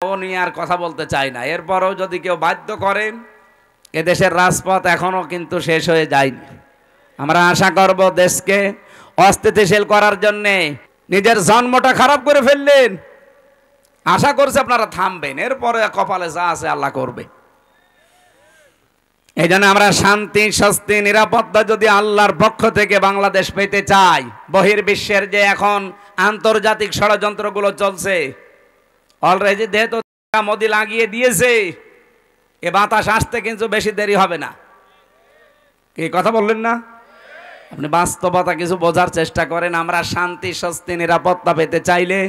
ও নিয়ে আর কথা বলতে চাই না। এরপরও যদি কেউ বাধ্য করেন, এদেশের রাজপথ এখনো কিন্তু শেষ হয়ে যায়নি। আমরা আশা করব দেশকে অস্থিতিশীল করার জন্যে নিজের জন্মটা খারাপ করে ফেললেন, আশা করছি আপনারা থামবেন। এরপরে কপালে যা আছে আল্লাহ করবে। এই জন্য আমরা শান্তি, স্বস্তি, নিরাপত্তা যদি আল্লাহর পক্ষ থেকে বাংলাদেশ পেতে চাই, বহির্বিশ্বের যে এখন আন্তর্জাতিক ষড়যন্ত্রগুলো চলছে, অলরেডি যেহেতু মোদি লাগিয়ে দিয়েছে, এ বাতাস আসতে কিন্তু বেশি দেরি হবে না। কি কথা বললেন না? আপনি বাস্তবতা কিছু বোঝার চেষ্টা করেন। আমরা শান্তি, স্বস্তি, নিরাপত্তা পেতে চাইলে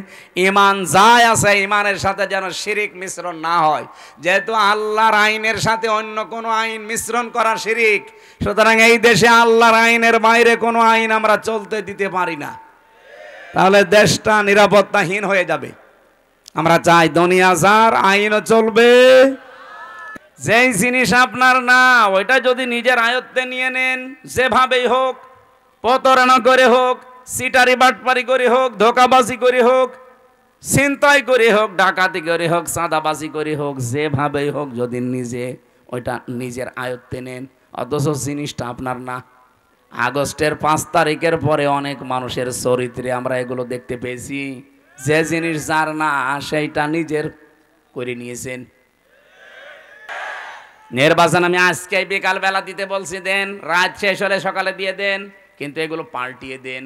ঈমান যায় আছে, ঈমানের সাথে যেন শিরিক মিশ্রণ না হয়। যেহেতু আল্লাহর আইনের সাথে অন্য কোনো আইন মিশ্রণ করা শিরিক, সুতরাং এই দেশে আল্লাহর আইনের বাইরে কোনো আইন আমরা চলতে দিতে পারি না, তাহলে দেশটা নিরাপত্তাহীন হয়ে যাবে। আমরা চাই দুনিয়া যার, আইনও চলবে। যেই জিনিস আপনার না, ওইটা যদি নিজের আয়ত্তে নিয়ে নেন, যেভাবেই হোক, প্রতারণা করে হোক, সিটারি বাটপারি করে হোক, ধোকাবাজি করে হোক, ছিনতাই করে হোক, ডাকাতি করে হোক, চাঁদাবাজি করে হোক, যেভাবেই হোক, যদি নিজে ওইটা নিজের আয়ত্তে নেন, অথচ জিনিসটা আপনার না। আগস্টের 5 তারিখের পরে অনেক মানুষের চরিত্রে আমরা এগুলো দেখতে পেয়েছি। যে জিনিস যার না, সেইটা নিজের করে নিয়েছেন। নির্বাচন আমি আজকে বিকাল বেলা দিতে বলছি, দেন, রাত শেষ হলে সকালে দিয়ে দেন, কিন্তু এগুলো পাল্টিয়ে দেন।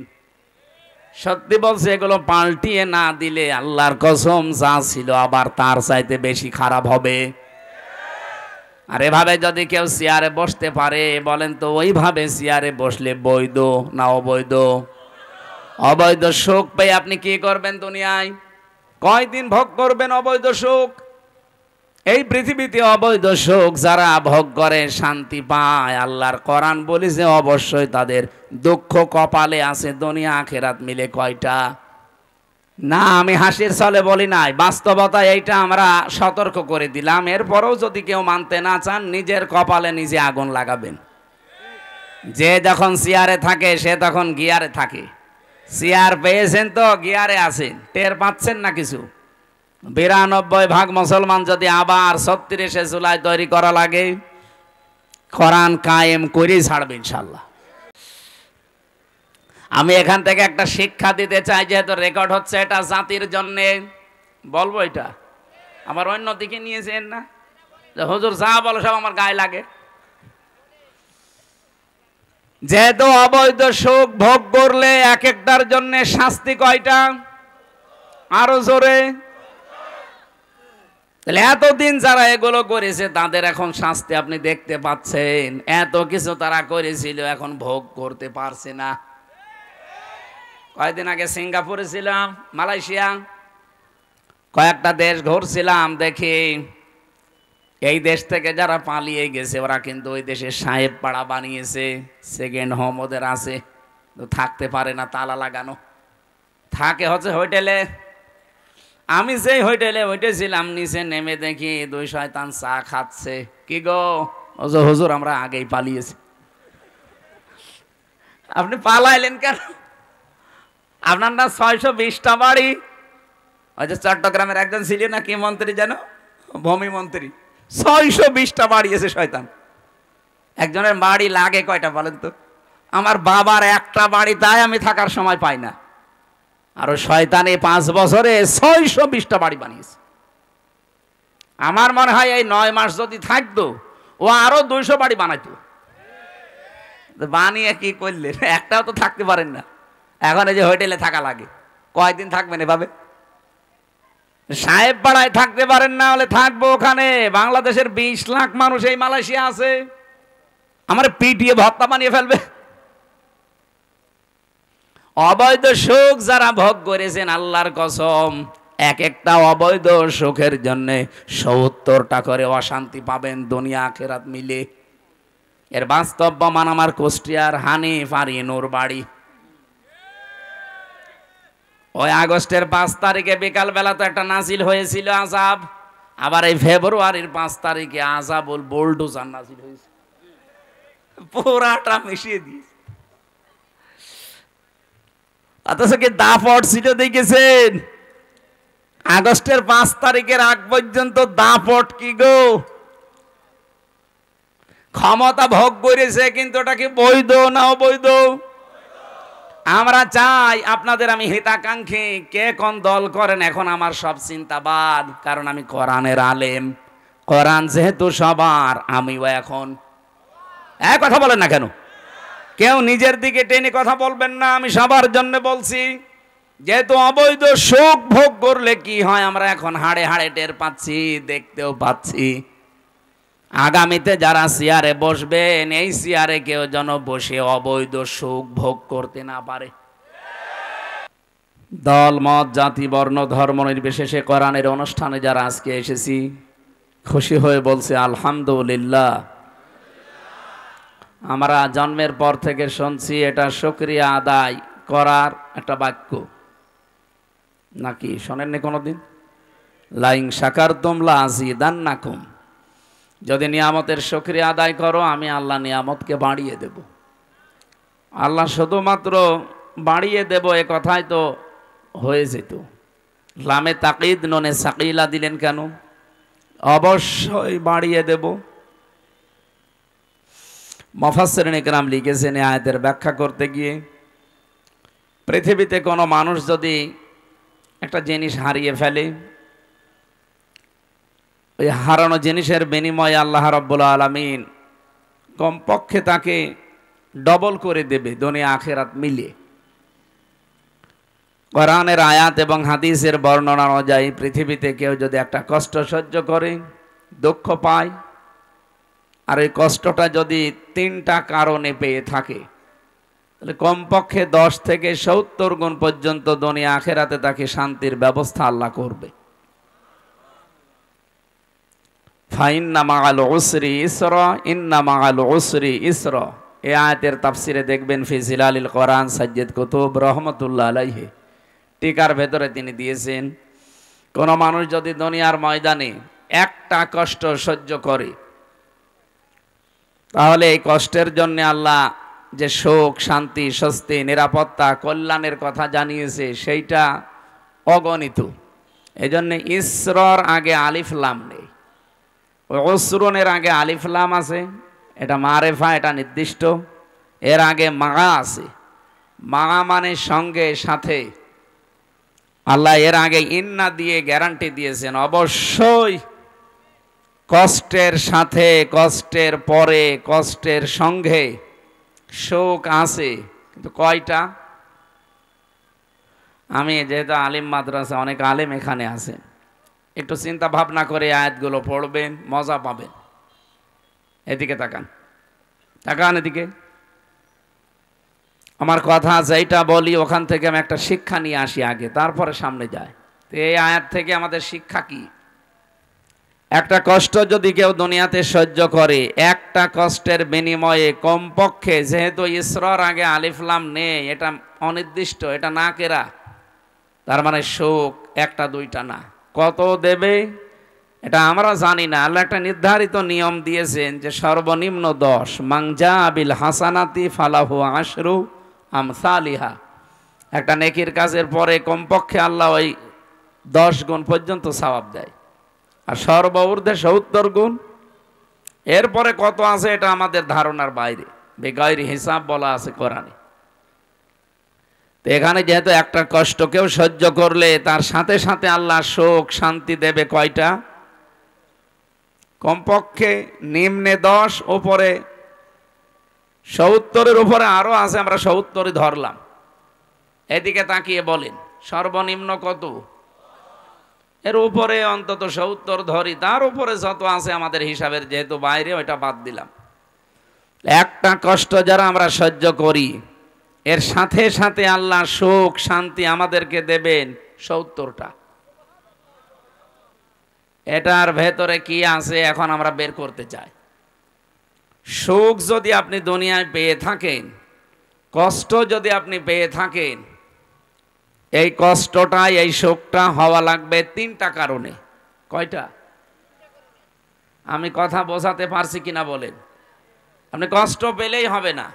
সত্যি বলছে, এগুলো পাল্টিয়ে না দিলে আল্লাহর কসম যা ছিল আবার তার চাইতে বেশি খারাপ হবে। আর এভাবে যদি কেউ চেয়ারে বসতে পারে, বলেন তো ওইভাবে চেয়ারে বসলে বৈধ না অবৈধ? অবৈধ সুখ পেয়ে আপনি কি করবেন দুনিয়ায়? কয়দিন ভোগ করবেন অবৈধ সুখ? এই পৃথিবীতে অবৈধ সুখ যারা ভোগ করে শান্তি পায়, আল্লাহর কোরআন বলেছে অবশ্যই তাদের দুঃখ কপালে আছে। দুনিয়া আখিরাত মিলে কয়টা? না, আমি হাসির ছলে বলি নাই, বাস্তবতা এইটা আমরা সতর্ক করে দিলাম। এরপরেও যদি কেউ মানতে না চান, নিজের কপালে নিজে আগুন লাগাবেন। যে যখন চেয়ারে থাকে সে তখন গিয়ারে থাকে। চেয়ার পেয়েছেন তো গিয়ারে আছেন, টের পাচ্ছেন না কিছু। 92% মুসলমান যদি আবার 36শে জুলাই তৈরি করা লাগে, কোরআন কায়েম করেই ছাড়বে ইনশাল্লাহ। আমি এখান থেকে একটা শিক্ষা দিতে চাই, যেহেতু রেকর্ড হচ্ছে, এটা জাতির জন্যে বলবো। এটা আমার অন্য দিকে নিয়েছেন না, যে হুজুর যা বলো সব আমার গায়ে লাগে। যেহেতু অবৈধ সুখ ভোগ করলে এক একটার জন্য শাস্তি কয়টা? আরো জোরে। তাহলে এতদিন যারা এগুলো করেছে তাদের এখন শাস্তি আপনি দেখতে পাচ্ছেন। এত কিছু তারা করেছিল, এখন ভোগ করতে পারছে না। কয়েকদিন আগে সিঙ্গাপুরে ছিলাম, মালয়েশিয়া, কয়েকটা দেশ ঘুরছিলাম, দেখি এই দেশ থেকে যারা পালিয়ে গেছে ওরা কিন্তু ওই দেশে সাহেব পাড়া বানিয়েছে, সেকেন্ড হোম ওদের আছে, তো থাকতে পারে না, তালা লাগানো থাকে হচ্ছে হোটেলে। আমি যেই হোটেলে উঠেছিলাম, নিচে নেমে দেখি 2 শয়তান চা খাচ্ছে। কি গো? হুজুর আমরা আগেই পালিয়েছি। আপনি পালাইলেন কেন? আপনার না 620টা বাড়ি? ওই যে চট্টগ্রামের একজন ছিল না, কি মন্ত্রী যেন, ভূমি মন্ত্রী, 620টা বাড়ি আছে শয়তান। একজনের বাড়ি লাগে কয়টা বলেন তো? আমার বাবার একটা বাড়ি, তাই আমি থাকার সময় পাই না। আর শয়তানে 5 বছরে 620টা বাড়ি বানিয়েছে। আমার মনে হয় এই 9 মাস যদি থাকতো, ও আরো 200 বাড়ি বানাইতো। বানিয়ে কি করলেন? একটাও তো থাকতে পারেন না। এখন এই যে হোটেলে থাকা লাগে, কয়দিন থাকবেন এভাবে? সাহেব পাড়ায় থাকতে পারেন না, হলে থাকবো ওখানে। বাংলাদেশের 20 লাখ মানুষ এই মালয়েশিয়া আছে, আমার পিটিয়ে ভত্তা বানিয়ে ফেলবে। অবৈধ সুখ যারা ভোগ করেছেন, আল্লাহর কসম, এক একটা অবৈধ সুখের জন্য 70টা করে অশান্তি পাবেন দুনিয়া আখিরাত মিলে। এর বাস্তব প্রমাণ আমার কুষ্টিয়ার হানিফ আর ইনুর বাড়ি। ওই আগস্টের 5 তারিখে বিকাল বেলা তো একটা নাজিল হয়েছিল আযাব, আবার এই ফেব্রুয়ারির 5 তারিখে আযাবুল বুলডোজার নাজিল হয়েছে, পুরাটা মিশিয়ে দিয়েছে। অথচ কি দাপট ছিল দেখেছেন? আগস্টের 5 তারিখের আগ পর্যন্ত দাপট কি গো? ক্ষমতা ভোগ করেছে, কিন্তু এটা কি বৈধ না অবৈধ? আমরা চাই আপনাদের, আমি হিতাকাঙ্ক্ষী, কে কোন দল করেন এখন আমার সব চিন্তাবাদ, কারণ আমি কোরআনের আলেম। কোরআন যেহেতু সবার, আমিও এখন এক কথা বলেন না কেন? কেউ নিজের দিকে টেনে কথা বলবেন না, আমি সবার জন্য বলছি। যেহেতু অবৈধ সুখ ভোগ করলে কি হয় আমরা এখন হাড়ে হাড়ে টের পাচ্ছি, দেখতেও পাচ্ছি। আগামীতে যারা চেয়ারে বসবেন, এই চেয়ারে কেউ যেন বসে অবৈধ সুখ ভোগ করতে না পারে। দল মত জাতি বর্ণ ধর্ম নির্বিশেষে কোরআনের অনুষ্ঠানে যারা আজকে এসেছি, খুশি হয়ে বলছে আলহামদুলিল্লাহ। আমরা জন্মের পর থেকে শুনছি এটা শুকরিয়া আদায় করার একটা বাক্য, নাকি শোনেননি কোনোদিন? লাইং শাকারতুম লাযিদান্নাকুম, যদি নিয়ামতের শুকরিয়া আদায় করো আমি আল্লাহ নিয়ামতকে বাড়িয়ে দেব। আল্লাহ শুধুমাত্র বাড়িয়ে দেব এ কথাই তো হয়ে যেত। লামে তাকিদ নুনে সাকিলা দিলেন কেন? অবশ্যই বাড়িয়ে দেব। মুফাসসিরিন ইকরাম লিখেছেন এই আয়াতের ব্যাখ্যা করতে গিয়ে, পৃথিবীতে কোনো মানুষ যদি একটা জিনিস হারিয়ে ফেলে, ওই হারানো জিনিসের বিনিময়ে আল্লাহ রাব্বুল আলামিন কমপক্ষে তাকে ডবল করে দেবে দুনিয়া আখিরাত মিলিয়ে। কোরআনের আয়াত এবং হাদিসের বর্ণনা অনুযায়ী পৃথিবীতে কেউ যদি একটা কষ্ট সহ্য করে, দুঃখ পায়, আর এই কষ্টটা যদি 3টা কারণে পেয়ে থাকে, তাহলে কমপক্ষে 10 থেকে 70 গুণ পর্যন্ত দুনিয়া আখিরাতে তাকে শান্তির ব্যবস্থা আল্লাহ করবে। ফাইন্না মাআল উসরি ইসরা, ইন্না মাআল উসরি ইসরা। এই আয়াতের তাফসিরে দেখবেন ফি জিলালিল কোরআন সাজ্জাদ কুতুব রহমাতুল্লাহ আলাইহি টিকার ভেতরে তিনি দিয়েছেন, কোন মানুষ যদি দুনিয়ার ময়দানে একটা কষ্ট সহ্য করে, তাহলে এই কষ্টের জন্য আল্লাহ যে সুখ শান্তি স্বস্তি নিরাপত্তা কল্যাণের কথা জানিয়েছে সেইটা অগণিত। এজন্য ইসরর আগে আলিফ লাম নেই, উসরুনের আগে আলিফ লাম আছে, এটা মারেফা, এটা নির্দিষ্ট। এর আগে মাগা আছে, মাগা মানে সঙ্গে সাথে। আল্লাহ এর আগে ইন্না দিয়ে গ্যারান্টি দিয়েছেন অবশ্যই কষ্টের সাথে, কষ্টের পরে, কষ্টের সঙ্গে সুখ আছে। কিন্তু কয়টা? আমি যেহেতু আলিম মাদ্রাসা, অনেক আলেম এখানে আছে, একটু চিন্তা ভাবনা করে আয়াতগুলো পড়বেন, মজা পাবেন। এদিকে তাকান, তাকান এদিকে। আমার কথা যেটা বলি ওখান থেকে আমি একটা শিক্ষা নিয়ে আসি আগে, তারপরে সামনে যায়। তো এই আয়াত থেকে আমাদের শিক্ষা কি? একটা কষ্ট যদি কেউ দুনিয়াতে সহ্য করে, একটা কষ্টের বিনিময়ে কমপক্ষে, যেহেতু ইসরার আগে আলিফ লাম নেই, এটা অনির্দিষ্ট, এটা না কেরা, তার মানে সুখ একটা দুইটা না, কত দেবে এটা আমরা জানি না। আল্লাহ একটা নির্ধারিত নিয়ম দিয়েছেন যে সর্বনিম্ন 10, মাংজা বিল হাসানাতি ফালাহু আশরু আমসালিহা। একটা নেকির কাজের পরে কমপক্ষে আল্লাহ ওই 10 গুণ পর্যন্ত সওয়াব দেয়, আর সর্বঊর্ধ্বে 70 গুণ। এরপরে কত আছে এটা আমাদের ধারণার বাইরে, বেগাইরি হিসাব বলা আছে কোরআনে। তো এখানে যেহেতু একটা কষ্ট কেউ সহ্য করলে তার সাথে সাথে আল্লাহ সুখ শান্তি দেবে কয়টা? কমপক্ষে নিম্নে 10, উপরে 70-এর উপরে আরো আছে, আমরা 70-ই ধরলাম। এদিকে তাকিয়ে বলেন সর্বনিম্ন কত? এর উপরে অন্তত 70 ধরি, তার উপরে যত আছে আমাদের হিসাবের যেহেতু বাইরে, ওইটা বাদ দিলাম। একটা কষ্ট যারা আমরা সহ্য করি, এর সাথে সাথে আল্লাহ সুখ শান্তি আমাদেরকে দেবেন 70টা। এটার ভেতরে কি আছে এখন আমরা বের করতে চাই। সুখ যদি আপনি দুনিয়ায় পেয়ে থাকেন, কষ্ট যদি আপনি পেয়ে থাকেন, এই কষ্টটা এই সুখটা হওয়া লাগবে 3টা কারণে। কয়টা? আমি কথা বোঝাতে পারছি কিনা বলেন? আপনি কষ্ট পেলেই হবে না,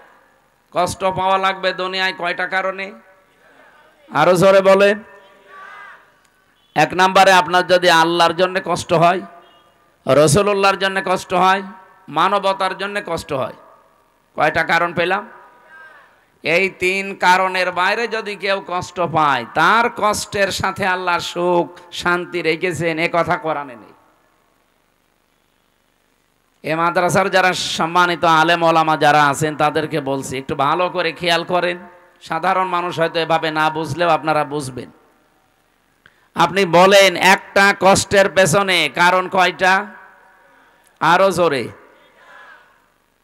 কষ্ট পাওয়া লাগবে দুনিয়ায় কয়টা কারণে? আরো জোরে বলেন। এক নম্বরে আপনার যদি আল্লাহর জন্য কষ্ট হয়, রাসূলুল্লাহর জন্য কষ্ট হয়, মানবতার জন্য কষ্ট হয়। কয়টা কারণ পেলাম? এই তিন কারণের বাইরে যদি কেউ কষ্ট পায়, তার কষ্টের সাথে আল্লাহ সুখ শান্তি রেখেছেন, এ কথা কোরআনে নেই। এ মাদ্রাসার যারা সম্মানিত আলেম ওলামা যারা আছেন তাদেরকে বলছি, একটু ভালো করে খেয়াল করেন। সাধারণ মানুষ হয়তো এভাবে না বুঝলেও আপনারা বুঝবেন। আপনি বলেন একটা কষ্টের পেছনে কারণ কয়টা? আরো জোরে।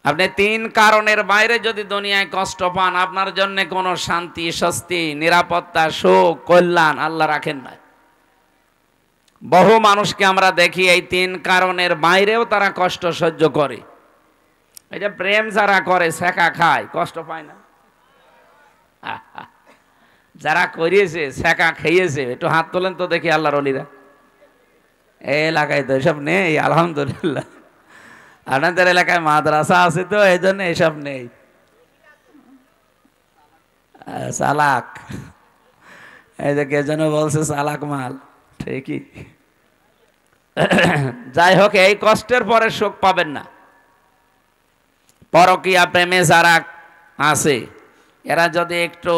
আপনি তিন কারণের বাইরে যদি দুনিয়ায় কষ্ট পান, আপনার জন্য কোনো শান্তি, স্বস্তি, নিরাপত্তা, সুখ, কল্যাণ আল্লাহ রাখেন না। বহু মানুষকে আমরা দেখি এই তিন কারণের বাইরেও তারা কষ্ট সহ্য করে। এই যে প্রেম যারা করে, সেকা খায়, কষ্ট পায় না? যারা করিয়েছে, সেকা খেয়েছে, একটু হাত তোলেন তো দেখি আল্লাহর ওলিরা। এই এলাকায় তো এসব নেই, আলহামদুলিল্লাহ। আপনাদের এলাকায় মাদ্রাসা আছে তো এই জন্য এসব নেই। চালাক, এই যে কে যেন বলছে চালাক মাল, ঠিকই। যাই হোক, এই কষ্টের পরে সুখ পাবেন না। পরকীয়া প্রেমে যারা আছে, এরা যদি একটু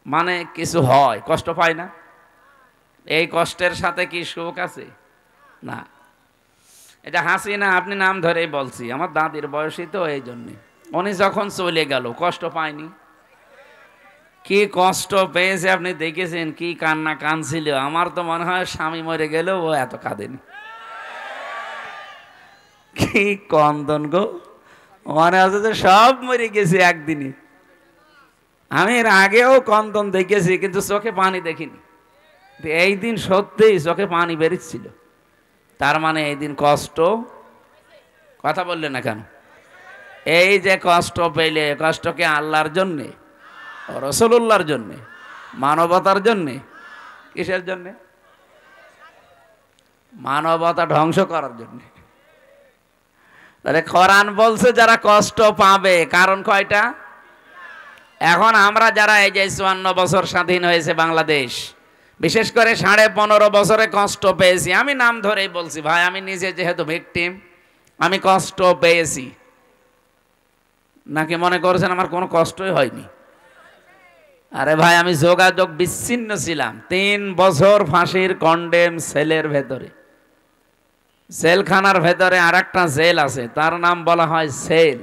মানে কিছু হয়, কষ্ট পায় না? এই কষ্টের সাথে কি সুখ আছে? না। এটা হাসি না, আপনি নাম ধরেই বলছি, আমার দাদির বয়সী তো, এই জন্যে। উনি যখন চলে গেল কষ্ট পায়নি? কি কষ্ট পেয়েছে আপনি দেখেছেন, কি কান্না কাঁদছিল। আমার তো মনে হয় স্বামী মরে গেলেও ও এত কাঁদেনি। কি কন্দন গো, মনে হচ্ছে যে সব মরে গেছে একদিনই। আমি এর আগেও কন্দন দেখেছি, কিন্তু চোখে পানি দেখিনি। এই দিন সত্যিই চোখে পানি বেরিয়েছিল। তার মানে এই দিন কষ্ট, কথা বললেন না কেন? এই যে কষ্ট পেলে, কষ্টকে আল্লাহর জন্যে, রাসূলুল্লাহর জন্যে, মানবতার জন্যে, কিসের জন্যে? মানবতা ধ্বংস করার জন্যে। তাহলে কোরআন বলছে যারা কষ্ট পাবে, কারণ কয়টা? এখন আমরা যারা এই যে ৫৪ বছর স্বাধীন হয়েছে বাংলাদেশ, বিশেষ করে ১৫.৫ বছরে কষ্ট পেয়েছি। আমি নাম ধরেই বলছি ভাই, আমি নিজে যেহেতু ভিকটিম, আমি কষ্ট পেয়েছি। নাকি মনে করছেন আমার কোনো কষ্টই হয়নি? আরে ভাই, আমি যোগাযোগ বিচ্ছিন্ন ছিলাম ৩ বছর ফাঁসির কন্ডেম সেলের ভেতরে। জেলখানার ভেতরে আর একটা জেল আছে, তার নাম বলা হয় সেল।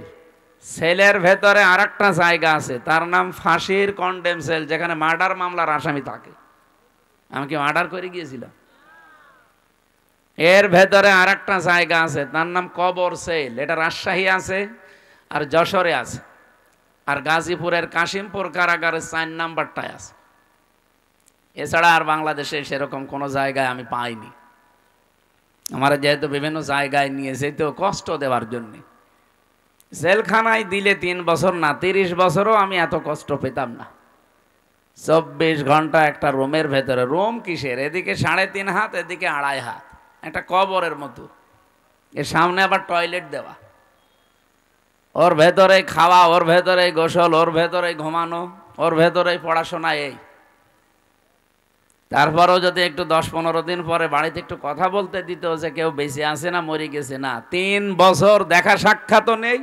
সেলের ভেতরে আর একটা জায়গা আছে, তার নাম ফাঁসির কন্ডেম সেল, যেখানে মার্ডার মামলার আসামি থাকে। আমি কি মার্ডার করে গিয়েছিলাম? এর ভেতরে আর একটা জায়গা আছে, তার নাম কবর সেল। এটা রাজশাহী আছে, আর যশোরে আছে, আর গাজীপুরের কাশিমপুর কারাগারের ৪ নাম্বারটায় আছে। এছাড়া আর বাংলাদেশে সেরকম কোনো জায়গায় আমি পাইনি। আমার যেহেতু বিভিন্ন জায়গায় নিয়েছে তো কষ্ট দেওয়ার জন্যে। জেলখানায় দিলে ৩ বছর না, ৩০ বছরও আমি এত কষ্ট পেতাম না। ২৪ ঘন্টা একটা রুমের ভেতরে। রুম কিসের, এদিকে ৩.৫ হাত, এদিকে ২.৫ হাত, একটা কবরের মতো। এর সামনে আবার টয়লেট দেওয়া, ওর ভেতরে খাওয়া, ওর ভেতরে গোসল, ওর ভেতরে ঘুমানো, ওর ভেতরে পড়াশোনা। এই তারপরেও যদি একটু ১০-১৫ দিন পরে বাড়িতে একটু কথা বলতে দিত যে কেউ বেঁচে আছে না মরে গেছে, না। ৩ বছর দেখা সাক্ষাৎও নেই,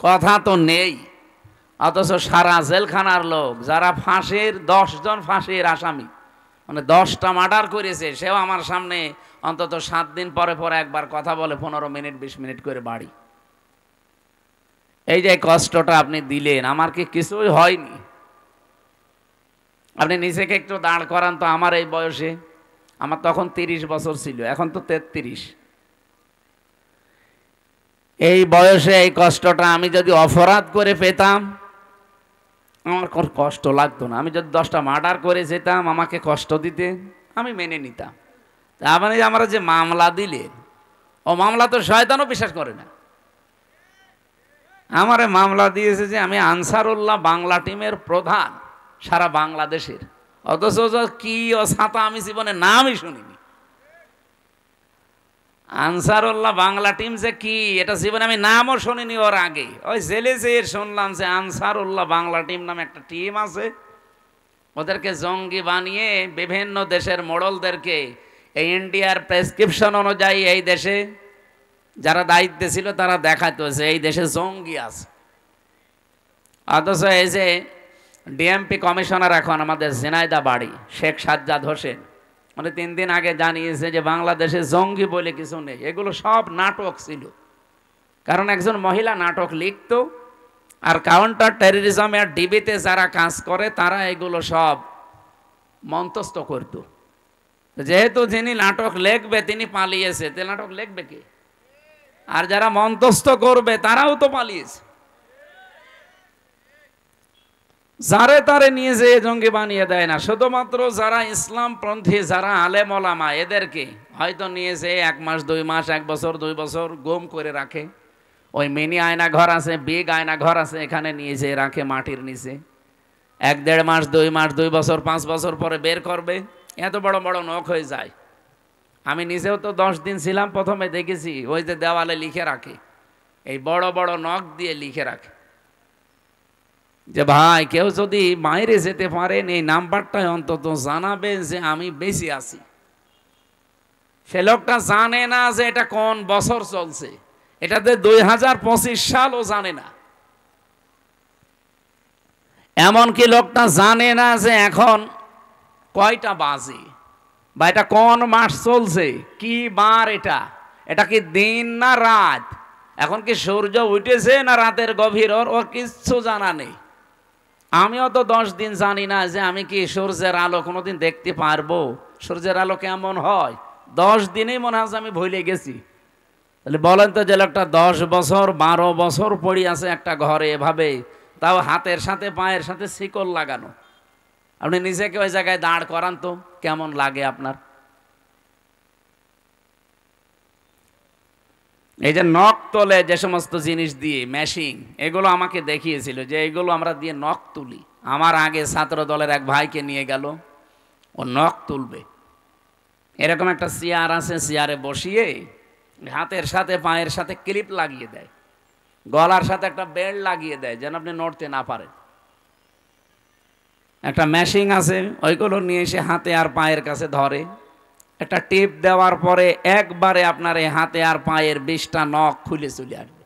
কথা তো নেই। অথচ সারা জেলখানার লোক যারা ফাঁসির ১০ জন ফাঁসির আসামি, মানে ১০টা মার্ডার করেছে, সেও আমার সামনে অন্তত ৭ দিন পরে পরে একবার কথা বলে, ১৫ মিনিট ২০ মিনিট করে বাড়ি। এই যে কষ্টটা আপনি দিলেন, আমার কি কিছুই হয়নি? আপনি নিজেকে একটু দাঁড় করান তো। আমার এই বয়সে, আমার তখন ৩০ বছর ছিল, এখন তো ৩৩। এই বয়সে এই কষ্টটা আমি যদি অপরাধ করে পেতাম, আমার কোনো কষ্ট লাগতো না। আমি যদি 10টা মার্ডার করে যেতাম, আমাকে কষ্ট দিতে, আমি মেনে নিতাম। তার মানে আমরা যে মামলা দিলেন, ও মামলা তো শয়তানও বিশ্বাস করে না। আমারে মামলা দিয়েছে যে আমি আনসারুল্লাহ বাংলা টিমের প্রধান সারা বাংলাদেশের, অথচ কি ও ছাতা আমি জীবনে নামই শুনিনি। আনসারুল্লাহ বাংলা টিম যে কি, এটা জীবনে আমি নামও শুনিনি। ওর আগে ওই জেলে যে শুনলাম যে আনসারুল্লাহ বাংলা টিম নামে একটা টিম আছে, ওদেরকে জঙ্গি বানিয়ে বিভিন্ন দেশের মোড়লদেরকে এই ইন্ডিয়ার প্রেসক্রিপশন অনুযায়ী এই দেশে যারা দায়িত্বে ছিল তারা দেখাইতেছে এই দেশে জঙ্গি আছে। অথচ এই যে ডিএমপি কমিশনার এখন আমাদের ঝিনাইদহ বাড়ি শেখ সাজ্জাদ হোসেন, মানে 3 দিন আগে জানিয়েছে যে বাংলাদেশে জঙ্গি বলে কিছু নেই, এগুলো সব নাটক ছিল। কারণ একজন মহিলা নাটক লিখতো, আর কাউন্টার টেররিজমে আর ডিবিতে যারা কাজ করে তারা এগুলো সব মন্তস্থ করত। যেহেতু যিনি নাটক লিখবে তিনি পালিয়েছে, তে নাটক লিখবে কে? আর যারা মন্তস্থ করবে তারাও তো পালিয়েছে। যারে তারে নিয়ে যে জঙ্গি বানিয়ে দেয় না, শুধুমাত্র যারা ইসলামপন্থী যারা আলেম ওলামা এদেরকে হয়তো নিয়ে যে 1 মাস 2 মাস 1 বছর 2 বছর গুম করে রাখে। ওই মিনি আয়না ঘর আছে, বিগ আয়না ঘর আছে, এখানে নিয়ে যে রাখে মাটির নিচে। 1-1.5 মাস 2 মাস 2 বছর 5 বছর পরে বের করবে। এত বড় বড় নখ হয়ে যায়। আমি নিজেও তো 10 দিন ছিলাম, প্রথমে দেখেছি ওই যে দেওয়ালে লিখে রাখে, এই বড় বড় নখ দিয়ে লিখে রাখে যে ভাই কেউ যদি বাইরে যেতে পারেন এই নাম্বারটাই অন্তত জানাবেন যে আমি বেঁচে আছি। সে লোকটা জানে না যে এটা কোন বছর চলছে, এটাতে 2025 সালও জানে না। এমনকি লোকটা জানে না যে এখন কয়টা বাজে বা এটা কোন মাস চলছে, কি বার, এটা কি দিন না রাত, এখন কি সূর্য উঠেছে না রাতের গভীর, ওর কিচ্ছু জানা নেই। আমিও তো 10 দিন জানি না যে আমি কি সূর্যের আলো কোনোদিন দেখতে পারবো, সূর্যের আলো কেমন হয়। 10 দিনেই মনে হয় আমি ভুলে গেছি। তাহলে বলেন তো, যে লোকটা 10 বছর 12 বছর পড়ে আছে একটা ঘরে এভাবে, তাও হাতের সাথে পায়ের সাথে শিকল লাগানো, আপনি নিজেকে ওই জায়গায় দাঁড় করান তো কেমন লাগে আপনার? এই যে নখ তোলে যে সমস্ত জিনিস দিয়ে মেশিং, এগুলো আমাকে দেখিয়েছিল যে এগুলো আমরা দিয়ে নখ তুলি। আমার আগে ছাত্র দলের এক ভাইকে নিয়ে গেল, ও নখ তুলবে। এরকম একটা চেয়ার আছে, চেয়ারে বসিয়ে হাতের সাথে পায়ের সাথে ক্লিপ লাগিয়ে দেয়, গলার সাথে একটা বেল্ট লাগিয়ে দেয় যেন আপনি নড়তে না পারেন। একটা মেশিং আছে, ওইগুলো নিয়ে এসে হাতে আর পায়ের কাছে ধরে, একটা টিপ দেওয়ার পরে একবারে আপনার এই হাতে আর পায়ের 20টা নখ খুলে চলে আসবে।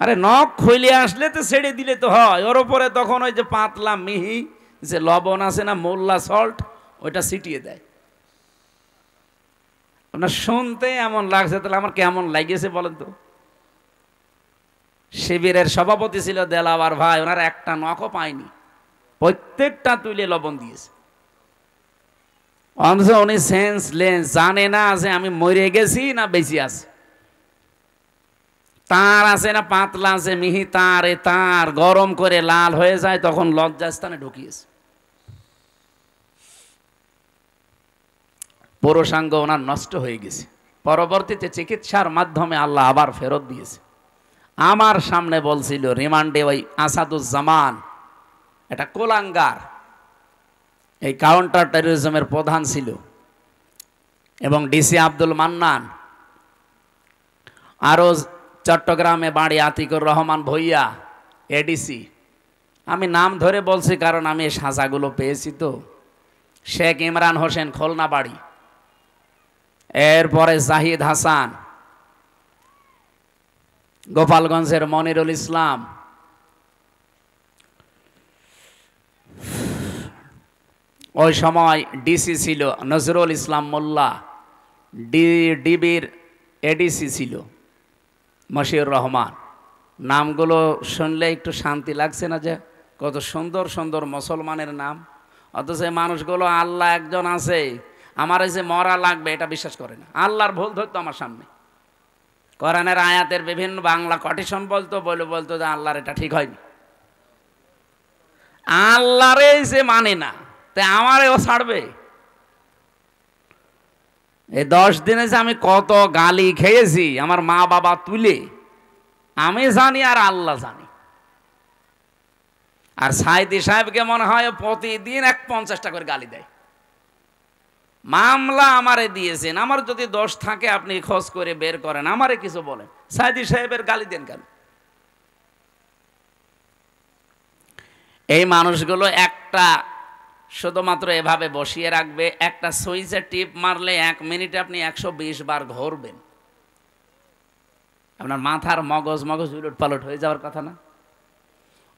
আরে নখ খুলে আসলে তো ছেড়ে দিলে তো হয়, ওর উপরে তখন ওই যে পাতলা মিহি যে লবণ আছে না, মোল্লা সল্ট, ওইটা ছিটিয়ে দেয়। আপনার শুনতে এমন লাগছে, তাহলে আমার কেমন লাগিয়েছে বলেন তো? শিবিরের সভাপতি ছিল দেলাওয়ার ভাই, ওনার একটা নখও পায়নি, প্রত্যেকটা তুলে লবণ দিয়েছে। অথচ উনি সেন্সলেস, জানে না যে আমি মরে গেছি না বেঁচে আছি। তার আছে না পাতলা আছে মিহি তার, তার গরম করে লাল হয়ে যায়, তখন লজ্জাস্থানে ঢুকিয়েছে। পুরুষাঙ্গ ওনার নষ্ট হয়ে গেছে, পরবর্তীতে চিকিৎসার মাধ্যমে আল্লাহ আবার ফেরত দিয়েছে। আমার সামনে বলছিল রিমান্ডে ওই আসাদুজ্জামান, এটা কোলাঙ্গার, এই কাউন্টার টেররিজমের প্রধান ছিল, এবং ডিসি আব্দুল মান্নান, আরও চট্টগ্রামে বাড়ি আতিকুর রহমান ভূঁইয়া এডিসি। আমি নাম ধরে বলছি কারণ আমি এই সাজাগুলো পেয়েছি তো। শেখ ইমরান হোসেন খুলনা বাড়ি, এরপরে জাহিদ হাসান, গোপালগঞ্জের মনিরুল ইসলাম, ওই সময় ডিসি ছিল নজরুল ইসলাম মোল্লা, ডিবির এডিসি ছিল মশিউর রহমান। নামগুলো শুনলে একটু শান্তি লাগছে না, যে কত সুন্দর সুন্দর মুসলমানের নাম, অথচ এই মানুষগুলো আল্লাহ একজন আছে, আমার এই যে মরা লাগবে এটা বিশ্বাস করে না। আল্লাহর ভুল ধরতো আমার সামনে, কোরআনের আয়াতের বিভিন্ন বাংলা কটিশন বলতো যে আল্লাহর এটা ঠিক হয়নি। আল্লাহরে যে মানে না, তাই আমারে ও ছাড়বে? এই 10 দিনে যে আমি কত গালি খেয়েছি আমার মা বাবা তুলে, আমি জানি আর আল্লাহ জানি। আর সাইদি সাহেবকে মনে হয় প্রতিদিন 50টা করে গালি দেয়। মামলা আমারে দিয়েছেন, আমার যদি দোষ থাকে আপনি খোঁজ করে বের করেন, আমারে কিছু বলেন, সাইদি সাহেবের গালি দেন কেন? এই মানুষগুলো একটা শুধুমাত্র এভাবে বসিয়ে রাখবে, একটা সুইচে টিপ মারলে 1 মিনিটে আপনি 120 বার ঘুরবেন। আপনার মাথার মগজ উলট পালট হয়ে যাওয়ার কথা না?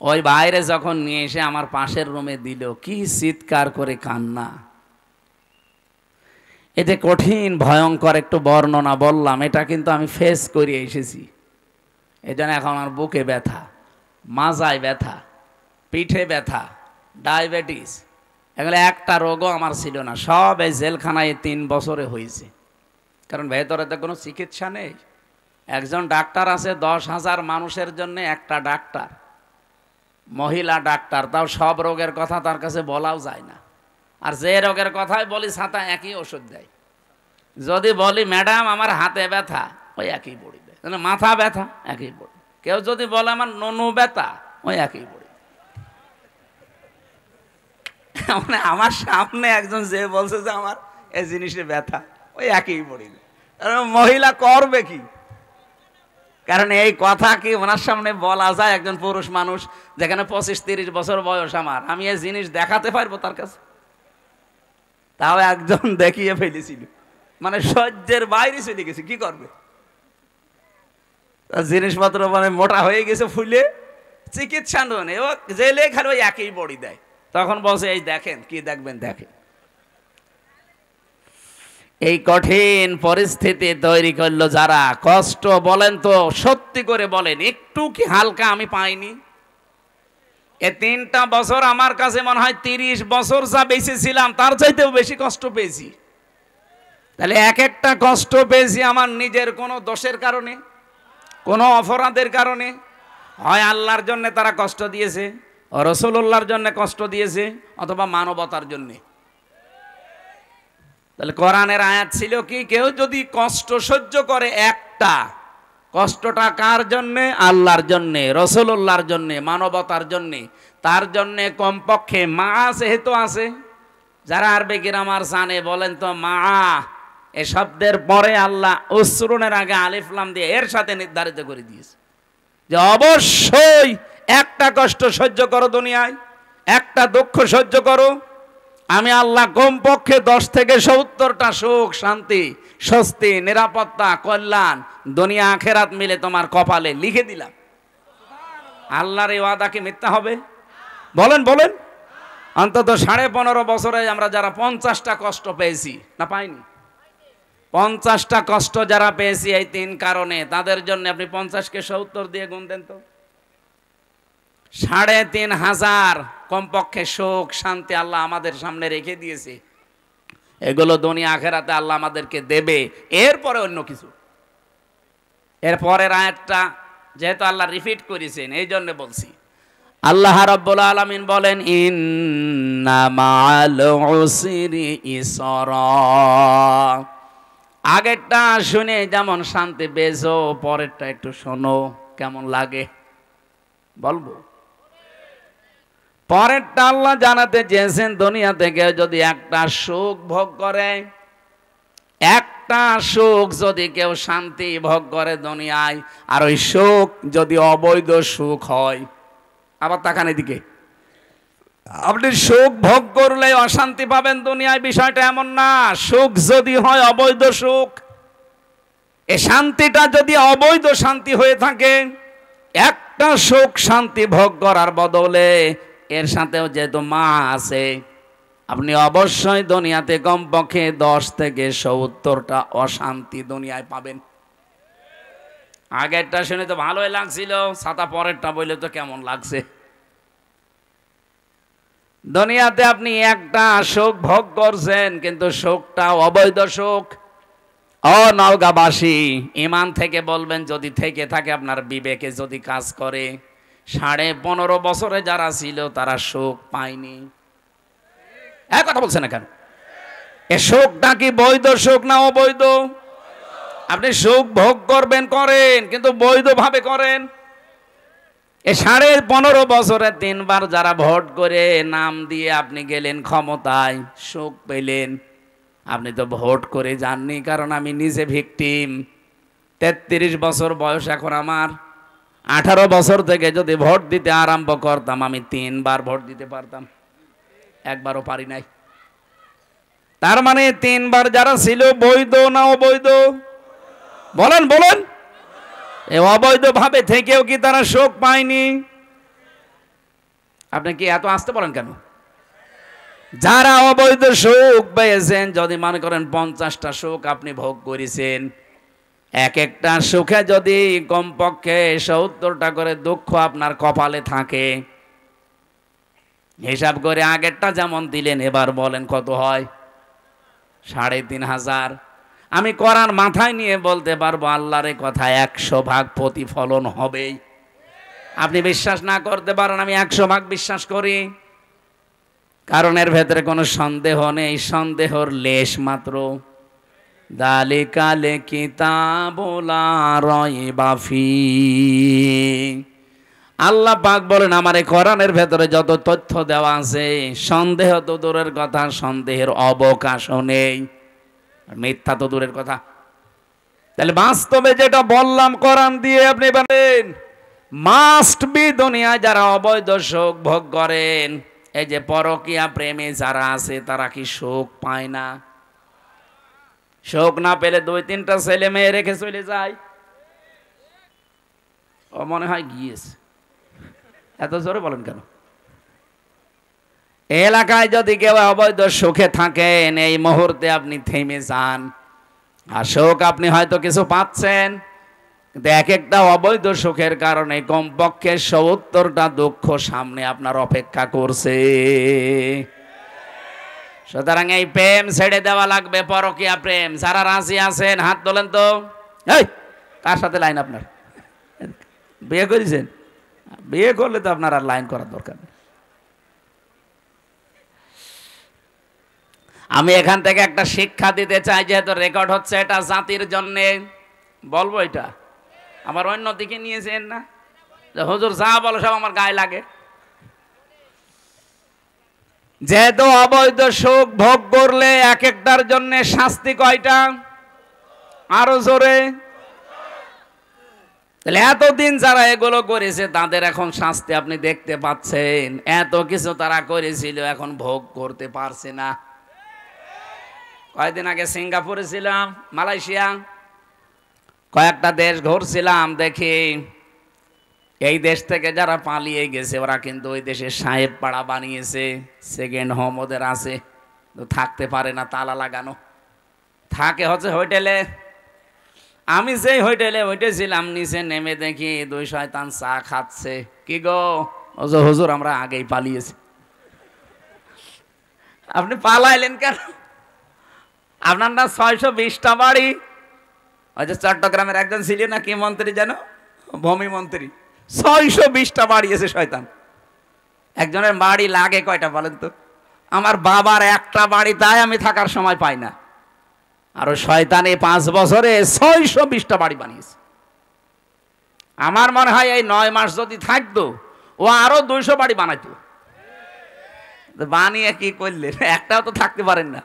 ওই বাইরে যখন নিয়ে এসে আমার পাশের রুমে দিল, কি চিৎকার করে কান্না! এতে কঠিন ভয়ঙ্কর একটু বর্ণনা বললাম, এটা কিন্তু আমি ফেস করে এসেছি। এজন্য এখন আমার বুকে ব্যথা, মাজায় ব্যথা, পিঠে ব্যথা, ডায়াবেটিস, এগুলো একটা রোগও আমার ছিল না। সব এই জেলখানায় 3 বছরে হয়েছে। কারণ ভেতরে তো কোনো চিকিৎসা নেই। একজন ডাক্তার আছে 10,000 মানুষের জন্য, একটা ডাক্তার, মহিলা ডাক্তার, তাও সব রোগের কথা তার কাছে বলাও যায় না। আর যে রোগের কথাই বলি ছাতা একই ওষুধ দেয়। যদি বলি ম্যাডাম আমার হাতে ব্যথা, ওই একই বড়ি দেয়। মাথা ব্যথা, একই বড়ি। কেউ যদি বলে আমার ননু ব্যথা, ওই একই বড়ি। মানে আমার সামনে একজন যে বলছে যে আমার এই জিনিসে ব্যথা, ওই একই বড়ি দেয়। মহিলা করবে কি? কারণ এই কথা কি ওনার সামনে বলা যায়? একজন পুরুষ মানুষ, যেখানে 25-30 বছর বয়স আমার, আমি এই জিনিস দেখাতে পারবো তার কাছে? তাও একজন দেখিয়ে ফেলেছিল, মানে সহ্যের বাইরে চলে গেছে। কি করবে? জিনিসপত্র মানে মোটা হয়ে গেছে, ফুলে, চিকিৎসা নেই, ও জেলে খালি ওই একই বড়ি দেয়। তখন বলছে এই দেখেন, কি দেখবেন দেখেন। এই কঠিন পরিস্থিতি তৈরি করলো যারা, কষ্ট বলেন তো, সত্যি করে বলেন, একটু কি হালকা আমি পাইনি? এই 3টা বছর আমার কাছে মনে হয় 30 বছর যা বেঁচে ছিলাম তার চাইতেও বেশি কষ্ট পেয়েছি। তাহলে এক একটা কষ্ট পেয়েছি আমার নিজের কোনো দোষের কারণে, কোনো অপরাধের কারণে। হয় আল্লাহর জন্য তারা কষ্ট দিয়েছে, রাসূলুল্লাহর জন্য কষ্ট দিয়েছে, অথবা মানবতার জন্য। তাহলে কোরআনের আয়াত ছিল কি, কেউ যদি কষ্ট সহ্য করে একটা, কষ্টটা কার জন্যে? আল্লাহর জন্যে, রাসূলুল্লাহর জন্যে, মানবতার জন্যে। তার জন্যে কমপক্ষে মা যেহেতু আছে, যারা আরবি গ্রামার জানে বলেন তো মা, এ শব্দের পরে আল্লাহ উসরুনের আগে আলিফ লাম দিয়ে এর সাথে নির্ধারিত করে দিয়েছে যে অবশ্যই একটা কষ্ট সহ্য করো দুনিয়ায়, একটা দুঃখ সহ্য করো, আমি আল্লাহ কমপক্ষে 10 থেকে 70টা সুখ, শান্তি, স্বস্তি, নিরাপত্তা, কল্যাণ, দুনিয়া আখেরাত মিলে তোমার কপালে লিখে দিলাম। আল্লাহর এই ওয়াদা কি মিথ্যা হবে? বলেন বলেন। অন্তত 15.5 বছরে আমরা যারা 50টা কষ্ট পেয়েছি, না পাইনি? 50টা কষ্ট যারা পেয়েছি এই 3 কারণে, তাদের জন্য আপনি 50কে 70 দিয়ে গুণ দেন তো। 3,500 কমপক্ষে সুখ, শান্তি আল্লাহ আমাদের সামনে রেখে দিয়েছে। এগুলো দুনিয়া আখেরাতে আল্লাহ আমাদেরকে দেবে, এরপরে অন্য কিছু। এরপরের আয়াতটা যেহেতু আল্লাহ রিপিট করেছেন, এই জন্য বলছি। আল্লাহ রাব্বুল আলামিন বলেন, ইন্না মাআল উসরি ইসরা। আগেরটা শুনে যেমন শান্তি পেয়েছো, পরেরটা একটু শোনো, কেমন লাগে বলবো। পরেরটা আল্লাহ জানাতে চেয়েছেন, দুনিয়া থেকে যদি একটা সুখ ভোগ করে, একটা সুখ যদি কেউ শান্তি ভোগ করে দুনিয়ায়, আর ওই সুখ যদি অবৈধ সুখ হয়, আবার তাকান এদিকে, আপনি সুখ ভোগ করলে অশান্তি পাবেন দুনিয়ায়, বিষয়টা এমন না। সুখ যদি হয় অবৈধ সুখ, এ শান্তিটা যদি অবৈধ শান্তি হয়ে থাকে, একটা সুখ শান্তি ভোগ করার বদলে এর সাথেও যেহেতু মা আছে, আপনি অবশ্যই দুনিয়াতে কমপক্ষে 10 থেকে 70টা অশান্তি দুনিয়ায় পাবেন। আগেরটা শুনে তো ভালোই লাগছিল, ছাতা পরেরটা বললে তো কেমন লাগছে। দুনিয়াতে আপনি একটা সুখ ভোগ করছেন, কিন্তু সুখটা অবৈধ সুখ। ও নওগাঁবাসী, ইমান থেকে বলবেন, যদি থেকে থাকে আপনার বিবেকে যদি কাজ করে, 15.5 বছরে যারা ছিল তারা সুখ পায়নি। এক কথা বলছেন না কেন? এ সুখটা কি বৈধ সুখ না অবৈধ? আপনি সুখ ভোগ করবেন, করেন, কিন্তু বৈধভাবে করেন। এ 15.5 বছরে 3 বার যারা ভোট করে নাম দিয়ে আপনি গেলেন ক্ষমতায়, সুখ পেলেন। আপনি তো ভোট করে যাননি, কারণ আমি নিজে ভিকটিম। 33 বছর বয়স এখন আমার। 18 বছর থেকে যদি ভোট দিতে আরম্ভ করতাম আমি 3 বার ভোট দিতে পারতাম, একবারও পারি নাই। তার মানে 3 বার যারা ছিল বৈধ না অবৈধ? বলেন বলেন। এই অবৈধ ভাবে থেকেও কি তারা সুখ পায়নি? আপনি কি এত আসতে বলেন কেন? যারা অবৈধ সুখ পেয়েছেন, যদি মনে করেন 50টা সুখ আপনি ভোগ করেছেন, এক একটা সুখে যদি কমপক্ষে 70টা করে দুঃখ আপনার কপালে থাকে, হিসাব করে আগেরটা যেমন দিলেন এবার বলেন কত হয়? 3500। আমি কোরআন মাথায় নিয়ে বলতে পারবো আল্লাহর কথা 100 ভাগ প্রতিফলন হবেই। আপনি বিশ্বাস না করতে পারেন, আমি 100 ভাগ বিশ্বাস করি, কারণ এর ভেতরে কোনো সন্দেহ নেই, সন্দেহর লেশ মাত্র। দালিকাল কিতাবুল লা রাইবা ফীহ। আল্লাহ পাক বলেন আমার এই কোরআনের ভেতরে যত তথ্য দেওয়া আছে, সন্দেহ তো দূরের কথা, সন্দেহের অবকাশও নেই, মিথ্যা তো দূরের কথা। তাহলে বাস্তবে যেটা বললাম কোরআন দিয়ে আপনি বলেন, মাস্ট বি দুনিয়ায় যারা অবৈধ সুখ ভোগ করেন, এই যে পরকীয়া প্রেমী যারা আছে তারা কি সুখ পায় না? সুখ না পেলে 2-3টা ছেলে মেয়ে রেখে চলে যায়। ও মনে হয় গিয়েছে। এত জোরে বলেন কেন? এলাকায় যদি কেউ অবৈধ সুখে থাকেন, এই মুহূর্তে আপনি থেমে যান। আর সুখ আপনি হয়তো কিছু পাচ্ছেন, কিন্তু এক একটা অবৈধ সুখের কারণে কমপক্ষে 70টা দুঃখ সামনে আপনার অপেক্ষা করছে। সুতরাং এই প্রেম ছেড়ে দেওয়া লাগবে, পরকীয়া প্রেম। যারা রাজি আছেন হাত তোলেন তো। এই কার সাথে লাইন আপনার? বিয়ে করেছেন? বিয়ে করলে তো আপনার আর লাইন করার দরকার নেই। আমি এখান থেকে একটা শিক্ষা দিতে চাই, যেহেতু রেকর্ড হচ্ছে, এটা জাতির জন্যে বলবো। এটা আমার অন্য দিকে নিয়েছেন না, হুজুর যা বলো সব আমার গায়ে লাগে। যেহেতু অবৈধ সুখ ভোগ করলে এক একটার জন্য শাস্তি কয়টা? আরো জোরে। তাহলে এতদিন যারা এগুলো করেছে তাদের এখন শাস্তি আপনি দেখতে পাচ্ছেন। এত কিছু তারা করেছিল, এখন ভোগ করতে পারছে না। কয়েকদিন আগে সিঙ্গাপুরে ছিলাম, মালয়েশিয়া, কয়েকটা দেশ ঘুরছিলাম, দেখি এই দেশ থেকে যারা পালিয়ে গেছে ওরা কিন্তু ওই দেশে সাহেব পাড়া বানিয়েছে, সেকেন্ড হোম ওদের আছে, তো থাকতে পারে না, তালা লাগানো থাকে হচ্ছে হোটেলে। আমি সেই হোটেলে উঠেছিলাম, নিচে নেমে দেখি 2 শয়তান চা খাচ্ছে। কি গো? হুজুর আমরা আগেই পালিয়েছি। আপনি পালাইলেন কেন? আপনার না 620টা বাড়ি। ওই যে চট্টগ্রামের একজন ছিল না, কি মন্ত্রী যেন, ভূমি মন্ত্রী, 620টা বাড়িয়েছে শয়তান। একজনের বাড়ি লাগে কয়টা বলেন তো? আমার বাবার একটা বাড়ি, তাই আমি থাকার সময় পাই না। আর শয়তানে 5 বছরে 620টা বাড়ি বানিয়েছে। আমার মনে হয় এই 9 মাস যদি থাকতো ও আরো 200 বাড়ি বানাইতো। বানিয়ে কি করলেন? একটাও তো থাকতে পারেন না।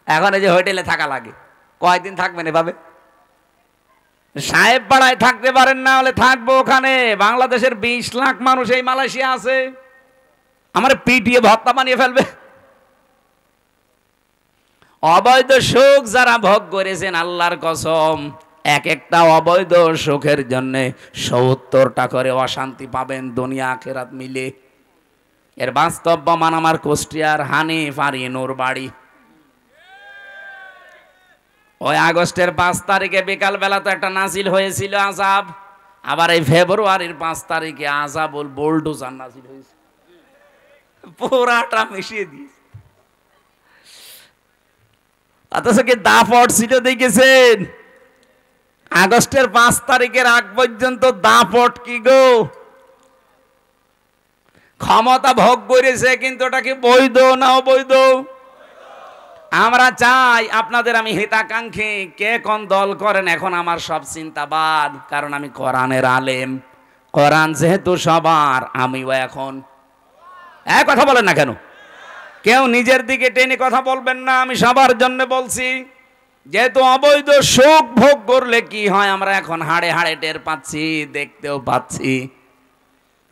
এখন এই যে হোটেলে থাকা লাগে, কয়দিন থাকবেন এভাবে? সাহেব পাড়ায় থাকতে পারেন না, হলে থাকবো ওখানে। বাংলাদেশের 20 লাখ মানুষ এই মালয়েশিয়া আছে, আমার পিটিয়ে ভর্তা বানিয়ে ফেলবে। অবৈধ সুখ যারা ভোগ করেছেন, আল্লাহর কসম, এক একটা অবৈধ সুখের জন্য 70টা করে অশান্তি পাবেন দুনিয়া আখেরাত মিলে। এর বাস্তব প্রমাণ আমার কুষ্টিয়ার হানিফ আর ইনুর বাড়ি। ওই আগস্টের 5 তারিখে বিকাল বেলা তো একটা নাজিল হয়েছিল আযাব, আবার এই ফেব্রুয়ারির 5 তারিখে আযাবুল বুলডোজার নাজিল হয়েছে, পুরাটা মিশিয়ে দিয়েছে। অথচ কি দাপট ছিল দেখেছেন? আগস্টের 5 তারিখের আগ পর্যন্ত দাপট কি গো? ক্ষমতা ভোগ করেছে, কিন্তু ওটা কি বৈধ না অবৈধ? আমরা চাই আপনাদের, আমি হিতাকাঙ্ক্ষী, কে কোন দল করেন এখন আমার সব চিন্তাবাদ, কারণ আমি কোরআনের আলেম। কোরআন যেহেতু সবার, আমিও এখন কথা বলেন না কেন? কেউ নিজের দিকে টেনে কথা বলবেন না, আমি সবার জন্য বলছি। যেহেতু অবৈধ সুখ ভোগ করলে কি হয় আমরা এখন হাড়ে হাড়ে টের পাচ্ছি, দেখতেও পাচ্ছি।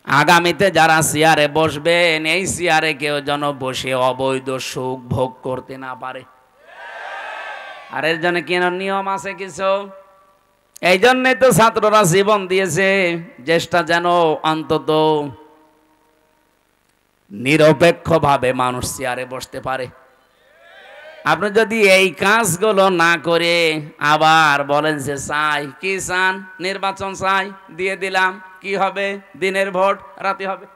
আগামীতে যারা চেয়ারে বসবেন এই চেয়ারে কেউ যেন বসে অবৈধ সুখ ভোগ করতে না পারে। আর এর জন্য কি নিয়ম আছে কিছু? এই জন্যই তো ছাত্ররা জীবন দিয়েছে, চেষ্টা যেন অন্তত নিরপেক্ষভাবে মানুষ চেয়ারে বসতে পারে। আপনি যদি এই কাজগুলো না করে আবার বলেন যে চাই, কি চান? নির্বাচন চাই, দিয়ে দিলাম, কি হবে? দিনের ভোট রাতে হবে।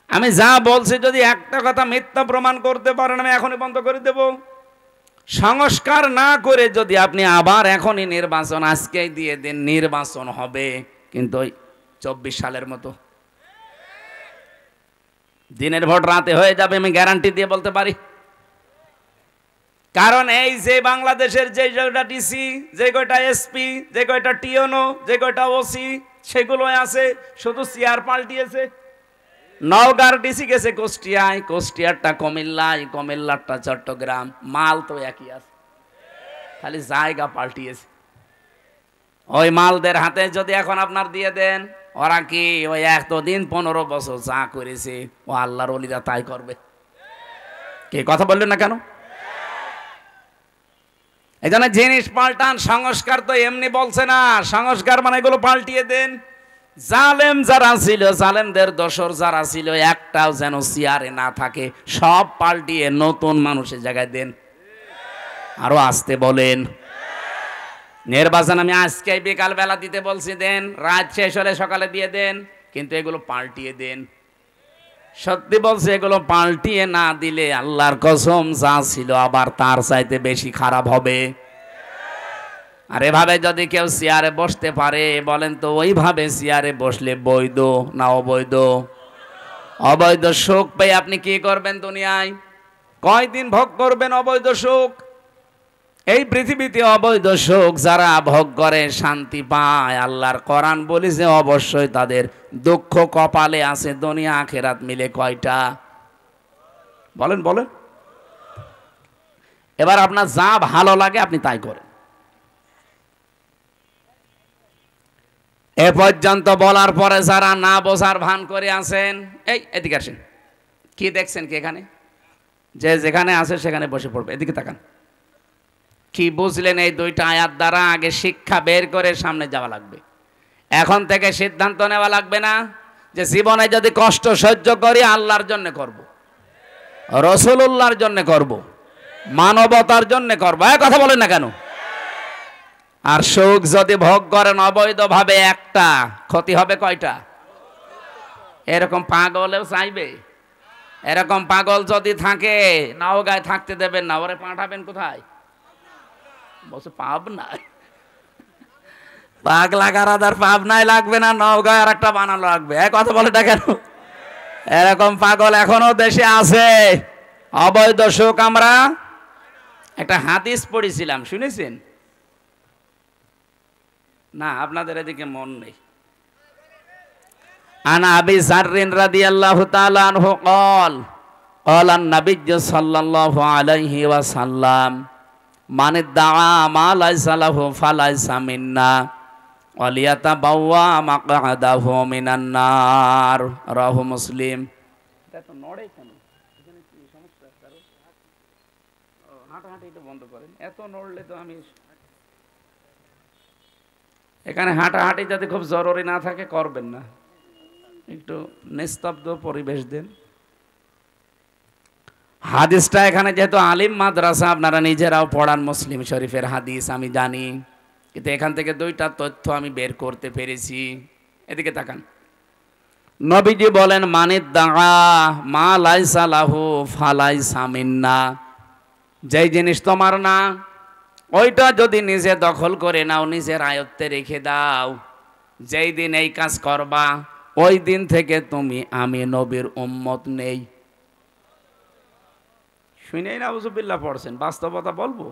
আমি যা বলছি যদি একটা কথা মিথ্যা প্রমাণ করতে পারেন আমি এখনই বন্ধ করে দেব। সংস্কার না করে যদি আপনি আবার এখনই নির্বাচন আজকেই দিয়ে দিন, নির্বাচন হবে কিন্তু 24 সালের মতো। দিনের ভোট রাতে হয়ে যাবে, আমি গ্যারান্টি দিয়ে বলতে পারি। কারণ এই যে বাংলাদেশের যে কয়টা ডিসি, যে কয়টা এসপি, যে কয়টা টিওনো, যে কয়টা ওসি সেগুলো আছে, শুধু চেয়ার পাল্টিয়েছে। নওগাঁর ডিসি গেছে কুষ্টিয়ায়, কুষ্টিয়ারটা কুমিল্লায়, কুমিল্লারটা চট্টগ্রাম, মাল তো একই আছে, খালি জায়গা পাল্টিয়েছে। ওই মালদের হাতে যদি এখন আপনার দিয়ে দেন, ওরা কি ওই এতদিন 15 বছর যা করেছে ও আল্লাহর ওলিরা তাই করবে? কে কথা বললেন না কেন? এই জন্য জিনিস পাল্টান। সংস্কার তো এমনি বলছে না, সংস্কার মানে এগুলো পাল্টিয়ে দেন। জালেম যারা ছিল, জালেমদের দোসর যারা ছিল, একটাও যেন চেয়ারে না থাকে, সব পাল্টিয়ে নতুন মানুষের জায়গায় দেন। আরো আসতে বলেন। নির্বাচন আমি আজকে বিকাল বেলা দিতে বলছি, দেন, রাত শেষ হলে সকালে দিয়ে দেন, কিন্তু এগুলো পাল্টিয়ে দেন। সত্যি বলছে, এগুলো পাল্টিয়ে না দিলে আল্লাহর কসম যা ছিল আবার তার চাইতে বেশি খারাপ হবে। আর এভাবে যদি কেউ চেয়ারে বসতে পারে, বলেন তো ওইভাবে চেয়ারে বসলে বৈধ না অবৈধ? অবৈধ সুখ পেয়ে আপনি কি করবেন দুনিয়ায়? কয়দিন ভোগ করবেন অবৈধ সুখ? এই পৃথিবীতে অবৈধ সুখ যারা ভোগ করে শান্তি পায়, আল্লাহর কোরআন বলেছে অবশ্যই তাদের দুঃখ কপালে আছে। দুনিয়া আখিরাত মিলে কয়টা? বলেন বলেন। এবার আপনার যা ভালো লাগে আপনি তাই করেন। এ পর্যন্ত বলার পরে যারা না বোঝার ভান করে আছেন, এই এদিকে আসেন। কি দেখছেন কি এখানে? যে যেখানে আছে সেখানে বসে পড়বে। এদিকে তাকান। কি বুঝলেন এই দুইটা আয়াত দ্বারা? আগে শিক্ষা বের করে সামনে যাওয়া লাগবে। এখন থেকে সিদ্ধান্ত নেওয়া লাগবে না যে জীবনে যদি কষ্ট সহ্য করি আল্লাহর জন্য করব, রাসূলুল্লাহর জন্য করব, মানবতার জন্য করব। এই কথা বলেন না কেন? আর সুখ যদি ভোগ করেন অবৈধভাবে, একটা ক্ষতি হবে কয়টা? এরকম পাগলেও চাইবে। এরকম পাগল যদি থাকে নওগাঁয় থাকতে দেবেন না, ওরে পাঠাবেন কোথায়? বলছে পাবনায়। পাগলা গারাদার পাবনায় লাগবে না, নওগাঁয় আর একটা বানানো লাগবে। এক কথা বলে না কেন? এরকম পাগল এখনো দেশে আছে। অবৈধ সুখ আমরা একটা হাদিস পড়েছিলাম, শুনেছেন না? আপনাদের এদিকে মন নেই। আনা আবি যাররিন রাদিয়াল্লাহু তাআলা আনহু قال قال النبي صلى الله عليه وسلم من ادعى ما ليس له فليس منا وليتبوأ مقعده من النار রাহু মুসলিম। এটা তো নড়ে কেন? এখানে কি সমস্যা? কারো হাঁটাহাঁটি একটু বন্ধ করেন। এত নড়লে তো আমি এখানে হাঁটাহাঁটি যদি খুব জরুরি না থাকে করবেন না, একটু নিস্তব্ধ পরিবেশ দেন। হাদিসটা এখানে যেহেতু আলিম মাদ্রাসা, আপনারা নিজেরাও পড়ান মুসলিম শরীফের হাদিস, আমি জানি, কিন্তু এখান থেকে দুইটা তথ্য আমি বের করতে পেরেছি। এদিকে তাকান। নবীজি বলেন, মানিদ্দাআ মা লাইসা লাহু ফালাইসা মিন্না। যেই জিনিস তোমার না ওইটা যদি নিজে দখল করে নাও, নিজের আয়ত্তে রেখে দাও, যেই দিন এই কাজ করবা ওই দিন থেকে তুমি আমি নবীর উম্মত নেই। শুনেই না আউযুবিল্লাহ পড়ছেন, বাস্তবতা বলবো।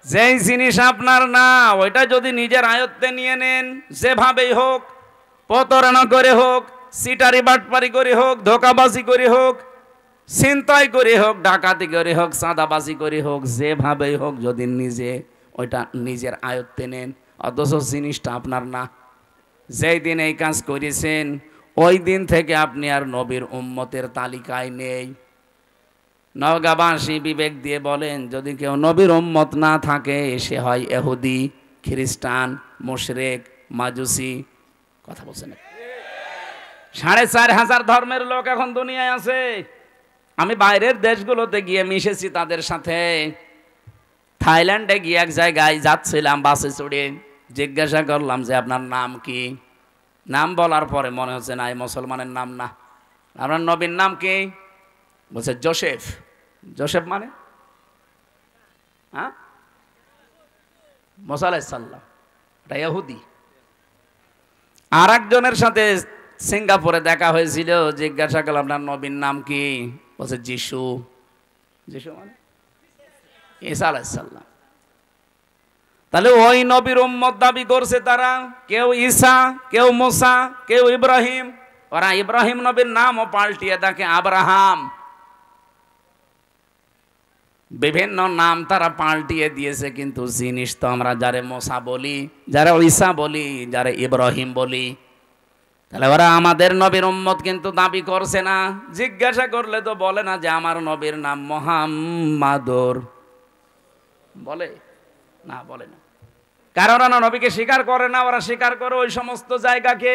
যেই জিনিস আপনার না ওইটা যদি নিজের আয়ত্তে নিয়ে নেন, যেভাবেই হোক, প্রতারণা করে হোক, সিটারি বাটপারি করে হোক, ধোকাবাজি করে হোক, ছিনতাই করে হোক, ডাকাতি করে হোক, চাঁদাবাজি করে হোক, যেভাবেই হোক যদি নিজে ওইটা নিজের আয়ত্তে নেন, অথচ জিনিসটা আপনার না, যেই দিন এই কাজ করেছেন ওই দিন থেকে আপনি আর নবীর উম্মতের তালিকায় নেই। নওগাঁবাসী বিবেক দিয়ে বলেন, যদি কেউ নবীর উম্মত না থাকে সে হয় ইহুদি, খ্রিস্টান, মুশরিক, মাজুসি। কথা বলছেন? 4,500 ধর্মের লোক এখন দুনিয়ায় আছে। আমি বাইরের দেশগুলোতে গিয়ে মিশেছি তাদের সাথে। থাইল্যান্ডে গিয়ে এক জায়গায় যাচ্ছিলাম বাসে চড়ে, জিজ্ঞাসা করলাম যে আপনার নাম কি? নাম বলার পরে মনে হচ্ছে না এই মুসলমানের নাম না। আপনার নবীর নাম কি? বলছে জোসেফ। জোসেফ মানে? হ্যাঁ, মুসা আলাইহিস সালাম, এটা ইহুদি। আর একজনের সাথে সিঙ্গাপুরে দেখা হয়েছিল, জিজ্ঞাসা করলাম আপনার নবীর নাম কি? বলছে যিশু। যিশু মানে ঈসা আলাইহিস সালাম। তাহলে ওই নবীর উম্মত দাবি করছে তারা, কেউ ঈসা, কেউ মুসা, কেউ ইব্রাহিম। ওরা ইব্রাহিম নবীর নামও পাল্টিয়ে দেখে আব্রাহাম। বিভিন্ন নাম তারা পাল্টিয়ে দিয়েছে, কিন্তু জিনিস তো আমরা যারে মুসা বলি, যারা ঈসা বলি, যারা ইব্রাহিম বলি। তাহলে ওরা আমাদের নবীর উম্মত কিন্তু দাবি করছে না। জিজ্ঞাসা করলে তো বলে না যে আমার নবীর নাম মুহাম্মাদুর, বলে না, বলে না। কারণ ওরা নবীকে স্বীকার করে না, ওরা স্বীকার করে ওই সমস্ত জায়গাকে।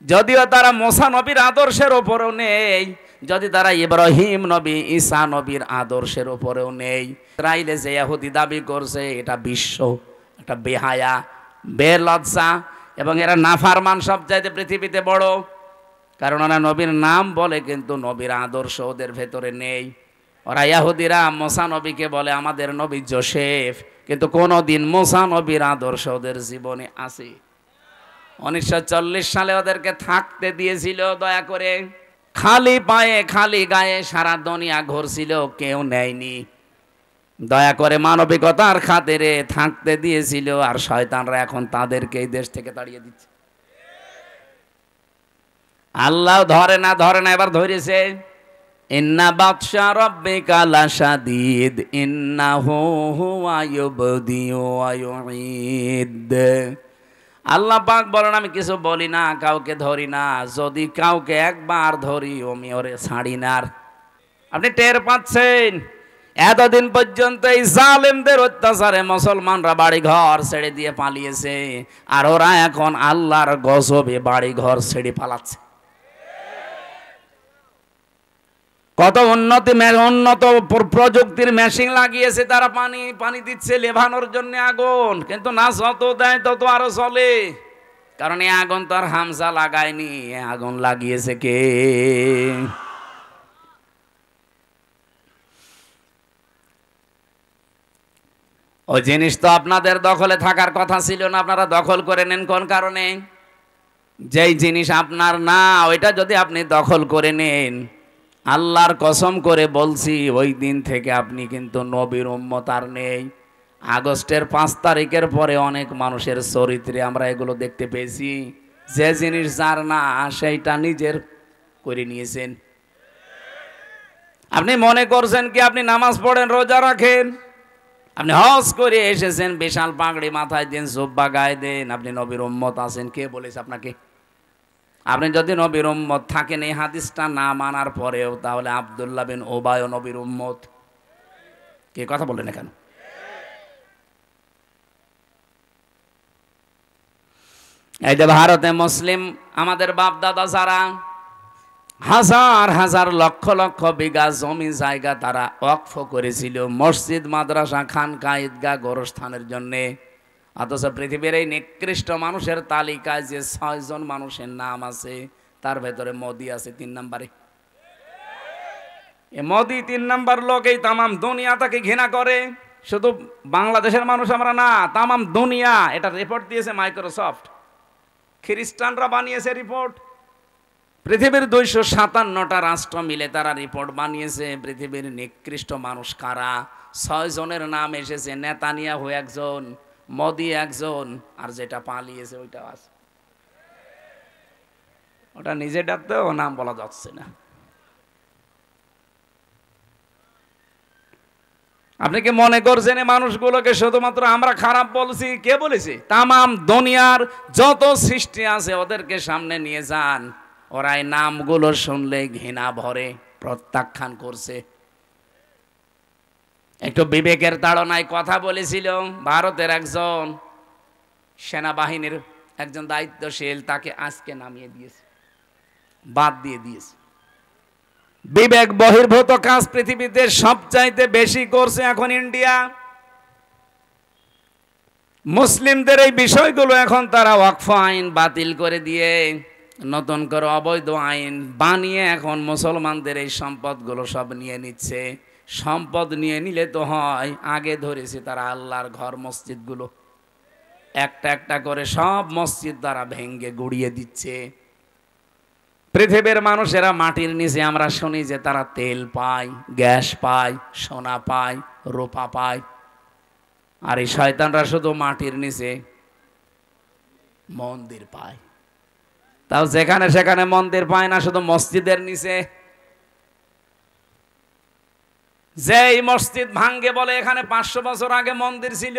যদিও তারা মুসা নবীর আদর্শের ওপরেও নেই, যদি তারা ইব্রাহিম নবী, ঈসা নবীর আদর্শের ওপরেও নেই। ইসরায়েলে যে ইহুদি দাবি করছে এটা বিশ্ব একটা বেহায়া, বেলজ্জা, এবং এরা নাফারমান সবচাইতে পৃথিবীতে বড়। কারণ ওরা নবীর নাম বলে কিন্তু নবীর আদর্শ ওদের ভেতরে নেই। ওরা ইহুদিরা মুসা নবীকে বলে আমাদের নবী জোসেফ, কিন্তু কোনোদিন মুসা নবীর আদর্শ ওদের জীবনে আছে? 1940 সালে ওদেরকে থাকতে দিয়েছিল দয়া করে, খালি পায়ে খালি গায়ে সারা দুনিয়া ঘুরছিল, কেউ নেয়নি। দয়া করে মানবিকতার খাতিরে থাকতে দিয়েছিল, আর শয়তানরা এখন তাদেরকে এই দেশ থেকে তাড়িয়ে দিচ্ছে। আল্লাহ ধরে না, ধরে না, এবার ধরেছে। ইন্না বাতশা রাব্বিকা লাশাদীদ ইন্নাহু হুয়া ইউবদিউ ওয়া ইউঈদ। আল্লাহ পাক বলেন আমি কিছু বলি না, কাউকে ধরি না, যদি কাউকে একবার ধরি আমি ওরে ছাড়ি না। আপনি টের পাচ্ছেন? এতদিন পর্যন্ত এই জালেমদের অত্যাচারে মুসলমানরা বাড়ি ঘর ছেড়ে দিয়ে পালিয়েছে, আর ওরা এখন আল্লাহর গজবে বাড়ি ঘর ছেড়ে পালাচ্ছে। কত উন্নত প্রযুক্তির মেশিন লাগিয়েছে তারা, পানি দিচ্ছে লেভানোর জন্য আগুন, কিন্তু না যত দেয় তত আরো চলে। কারণ এই আগুন তো আর হামজা লাগায়নি, আগুন লাগিয়েছে কে? ওই জিনিস তো আপনাদের দখলে থাকার কথা ছিল না, আপনারা দখল করে নেন কোন কারণে? যেই জিনিস আপনার না ওইটা যদি আপনি দখল করে নেন, আল্লাহর কসম করে বলছি ওই দিন থেকে আপনি কিন্তু নবীর উম্মত আর নেই। আগস্টের 5 তারিখের পরে অনেক মানুষের চরিত্রে আমরা এগুলো দেখতে পেয়েছি, যে জিনিস যার না সেইটা নিজের করে নিয়েছেন। আপনি মনে করছেন কি আপনি নামাজ পড়েন, রোজা রাখেন, আপনি হজ করে এসেছেন, বিশাল পাগড়ি মাথায় দেন, জুব্বা গায়ে দেন, আপনি নবীর উম্মত আছেন? কে বলেছে আপনাকে? আপনি যদি নবীর উম্মত থাকেন এই হাদিসটা না মানার পরেও, তাহলে আব্দুল্লাহ বিন উবায় নবীর উম্মত। কে কথা বলেন কেন? এই যে ভারতে মুসলিম আমাদের বাপ দাদা যারা হাজার হাজার লক্ষ লক্ষ বিঘা জমি জায়গা তারা ওয়াকফ করেছিল মসজিদ, মাদ্রাসা, খানকা, ঈদগাহ, গোরস্থানের জন্যে, অথচ পৃথিবীর এই নিকৃষ্ট মানুষের তালিকায় যে 6 জন মানুষের নাম আছে তার ভেতরে মোদি আছে 3 নম্বরে। মোদি 3 নম্বর লোক। এই তামাম দুনিয়া তাকে ঘৃণা করে। শুধু বাংলাদেশের মানুষ আমরা না, তামাম দুনিয়া। এটা রিপোর্ট দিয়েছে মাইক্রোসফট, খ্রিস্টানরা বানিয়েছে রিপোর্ট। পৃথিবীর 257টা রাষ্ট্র মিলে তারা রিপোর্ট বানিয়েছে পৃথিবীর নিকৃষ্ট মানুষ কারা। 6 জনের নাম এসেছে, নেতানিয়াহু একজন, মোদি একজন, আর যেটা পালিয়েছে ওইটাও আছে। ওটা নিজে ডাকতেও নাম বলা যাচ্ছে না। আপনি কি মনে করছেন এই মানুষগুলোকে শুধুমাত্র আমরা খারাপ বলছি? কে বলেছে? তামাম দুনিয়ার যত সৃষ্টি আছে ওদেরকে সামনে নিয়ে যান, ওরা এই নামগুলো শুনলে ঘৃণা ভরে, প্রত্যাখ্যান করছে। একটু বিবেকের তাড়নায় কথা বলেছিল ভারতের একজন সেনাবাহিনীর একজন দায়িত্বশীল, তাকে আজকে নামিয়ে দিয়েছে, বাদ দিয়ে দিয়েছে। বিবেক বহির্ভূত কাজ পৃথিবীতে সবচাইতে বেশি করছে এখন ইন্ডিয়া। মুসলিমদের এই বিষয়গুলো এখন তারা ওয়াকফ আইন বাতিল করে দিয়ে নতুন করে অবৈধ আইন বানিয়ে এখন মুসলমানদের এই সম্পদগুলো সব নিয়ে নিচ্ছে। সম্পদ নিয়ে নিলে তো হয়, আগে ধরেছে তারা আল্লাহর ঘর মসজিদগুলো, একটা একটা করে সব মসজিদ তারা ভেঙ্গে গুড়িয়ে দিচ্ছে। পৃথিবীর মানুষেরা মাটির নিচে আমরা শুনি যে তারা তেল পায়, গ্যাস পায়, সোনা পায়, রূপা পায়, আর এই শয়তানরা শুধু মাটির নিচে মন্দির পায়। তাও যেখানে সেখানে মন্দির পায় না, শুধু মসজিদের নিচে। যেই মসজিদ ভাঙ্গে বলে এখানে 500 বছর আগে মন্দির ছিল।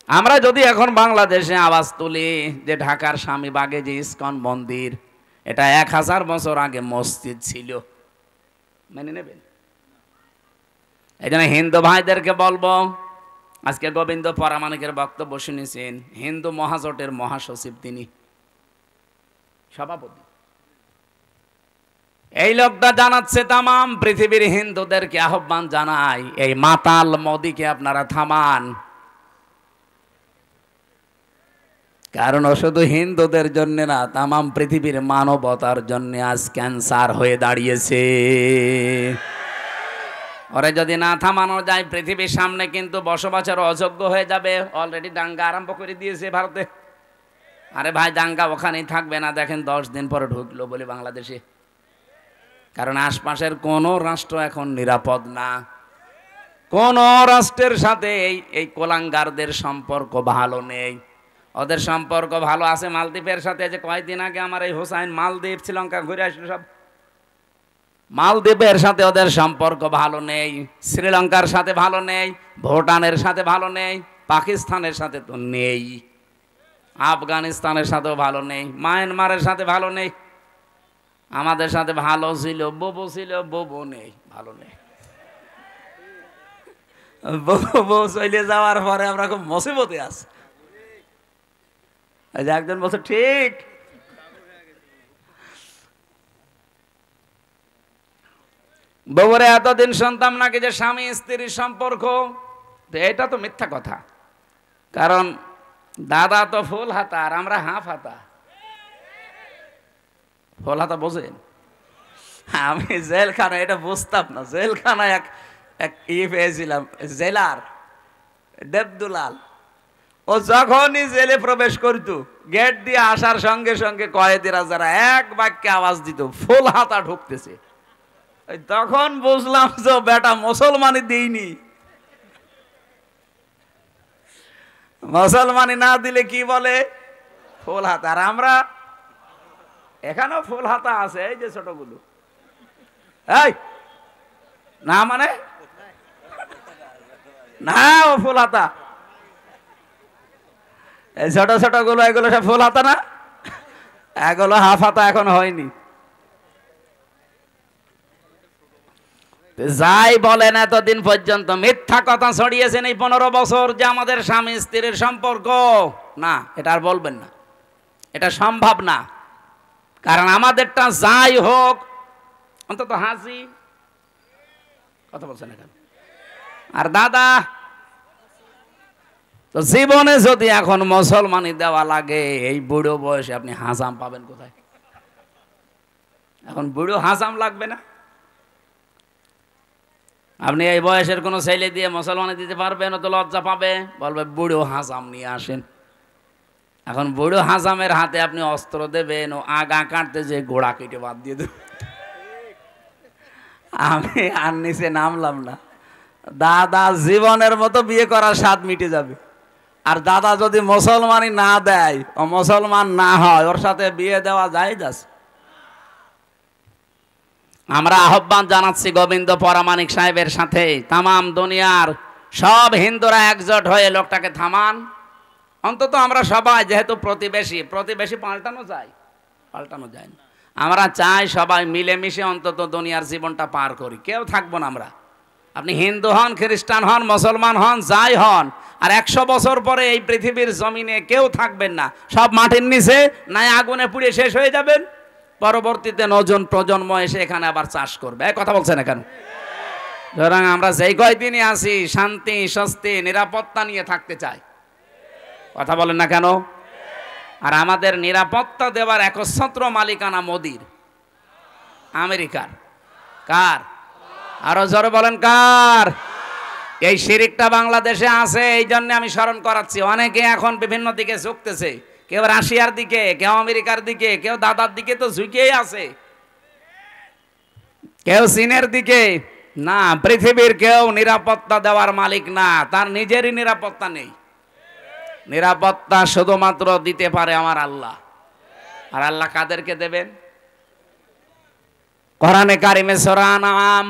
আমরা যদি এখন বাংলাদেশে আওয়াজ তুলি যে ঢাকার স্বামীবাগে যে ইস্কন মন্দির, এটা 1000 বছর আগে মসজিদ ছিল, মেনে নেবেন? এই জন্য হিন্দু ভাইদেরকে বলবো, আজকে গোবিন্দ পরামানিকের বক্তব্য শুনেছেন, হিন্দু মহাজোটের মহাসচিব, তিনি সভাপতি। এই লোকটা জানাচ্ছে তামাম পৃথিবীর হিন্দুদেরকে আহ্বান জানায়, এই মাতাল মোদিকে আপনারা থামান। কারণ ও শুধু হিন্দুদের জন্য না, তামাম পৃথিবীর মানবতার জন্য আজ ক্যান্সার হয়ে দাঁড়িয়েছে। ওরে যদি না থামানো যায়, পৃথিবীর সামনে কিন্তু বসবাসের অযোগ্য হয়ে যাবে। অলরেডি দাঙ্গা আরম্ভ করে দিয়েছে ভারতে। আরে ভাই, দাঙ্গা ওখানেই থাকবে না, দেখেন 10 দিন পরে ঢুকলো বলে বাংলাদেশে। কারণ আশপাশের কোনো রাষ্ট্র এখন নিরাপদ না। কোন রাষ্ট্রের সাথে এই কোলাঙ্গারদের সম্পর্ক ভালো নেই। ওদের সম্পর্ক ভালো আছে মালদ্বীপের সাথে। যে কয়েকদিন আগে আমার এই হোসাইন মালদ্বীপ শ্রীলঙ্কা ঘুরে আসলো, সব মালদ্বীপের সাথে ওদের সম্পর্ক ভালো নেই, শ্রীলঙ্কার সাথে ভালো নেই, ভুটানের সাথে ভালো নেই, পাকিস্তানের সাথে তো নেই, আফগানিস্তানের সাথেও ভালো নেই, মায়ানমারের সাথে ভালো নেই। আমাদের সাথে ভালো ছিল, ববু ছিল, ববু নেই, ভালো নেই। ববু চলে যাওয়ার পরে আমরা খুব মুসিবতে আছি। একজন বলছে ঠিক, বউরে এতদিন শুনতাম নাকি যে স্বামী স্ত্রীর সম্পর্ক, এটা তো মিথ্যা কথা। কারণ দাদা তো ফুল হাতা আর আমরা হাফ হাতা। ফুল হাতা বোঝেন? আমি জেলখানা এটা বুঝতাম না। জেলখানায় এক পেয়েছিলাম, জেলার দেবদুলাল। ও যখনই জেলে প্রবেশ করত, গেট দিয়ে আসার সঙ্গে সঙ্গে কয়েদিরা যারা এক বাক্যে আওয়াজ দিত, ফুল হাতা ঢুকতেছে। তখন বুঝলাম যে বেটা মুসলমানই দিইনি। মুসলমানি না দিলে কি বলে? ফুল হাতা। আর আমরা এখানেও ফুল হাতা আছে, এই যে ছোটগুলো। এই না মানে না, ও ফুল হাতা। এই ছোট ছোট গুলো, এগুলো সব ফুল হাতা না, এগুলো হাফ হাতা এখন হয়নি। যাই বলেন, এতদিন পর্যন্ত মিথ্যা কথা ছড়িয়েছেন এই 15 বছর যে আমাদের স্বামী স্ত্রীর সম্পর্ক না, এটা আর বলবেন না, এটা সম্ভব না। কারণ আমাদেরটা যাই হোক, অন্তত হাসি কথা বলছেন এখন। আর দাদা তো জীবনে যদি এখন মুসলমানি দেওয়া লাগে, এই বুড়ো বয়সে আপনি হাসাম পাবেন কোথায়? এখন বুড়ো হাসাম লাগবে না। আপনি এই বয়সের কোনো ছেলে দিয়ে মুসলমানি দিতে পারবেন? ও তো লজ্জা পাবে, বলবে বুড়ো হাসাম নিয়ে আসেন। এখন বুড়ো হাসামের হাতে আপনি অস্ত্র দেবেন, ও আগা কাটতে যে গোড়া কেটে বাদ দিয়ে দেবে। আমি আর নিচে নামলাম না। দাদা জীবনের মতো বিয়ে করার স্বাদ মিটে যাবে। আর দাদা যদি মুসলমানি না দেয়, ও মুসলমান না হয়, ওর সাথে বিয়ে দেওয়া যায়? আমরা আহ্বান জানাচ্ছি গোবিন্দ পরামানিক সাহেবের সাথে তামাম দুনিয়ার সব হিন্দুরা একজোট হয়ে লোকটাকে থামান। অন্তত আমরা সবাই যেহেতু প্রতিবেশী পাল্টানো যায় না। আমরা চাই সবাই মিলেমিশে অন্তত দুনিয়ার জীবনটা পার করি, কেউ থাকবো না আমরা। আপনি হিন্দু হন, খ্রিস্টান হন, মুসলমান হন, যাই হন, আর 100 বছর পরে এই পৃথিবীর জমিনে কেউ থাকবেন না, সব মাটির নিচে নাই আগুনে পুড়ে শেষ হয়ে যাবেন। পরবর্তীতে নতুন প্রজন্ম এসে এখানে আবার চাষ করবে। এক কথা বলছেন এখন। সুতরাং আমরা যেই কয়দিনই আছি শান্তি, স্বস্তি, নিরাপত্তা নিয়ে থাকতে চাই। কথা বলেন না কেন? আর আমাদের নিরাপত্তা দেওয়ার একচ্ছত্র মালিকানা মোদির, আমেরিকার। কার? আরো জোরে বলেন কার? এই শিরিকটা বাংলাদেশে আছে, এই জন্য আমি স্মরণ করাচ্ছি। অনেকে এখন বিভিন্ন দিকে ঝুঁকতেছে, কেউ রাশিয়ার দিকে, কেউ আমেরিকার দিকে, কেউ দাদার দিকে তো ঝুঁকেই আছে, কেউ চীনের দিকে। না, পৃথিবীর কেউ নিরাপত্তা দেওয়ার মালিক না, তার নিজেরই নিরাপত্তা নেই। নিরাপত্তা শুধুমাত্র দিতে পারে আমার আল্লাহ। আর আল্লাহ কাদেরকে দেবেন? কোরআনে কারিমে সূরা আনআম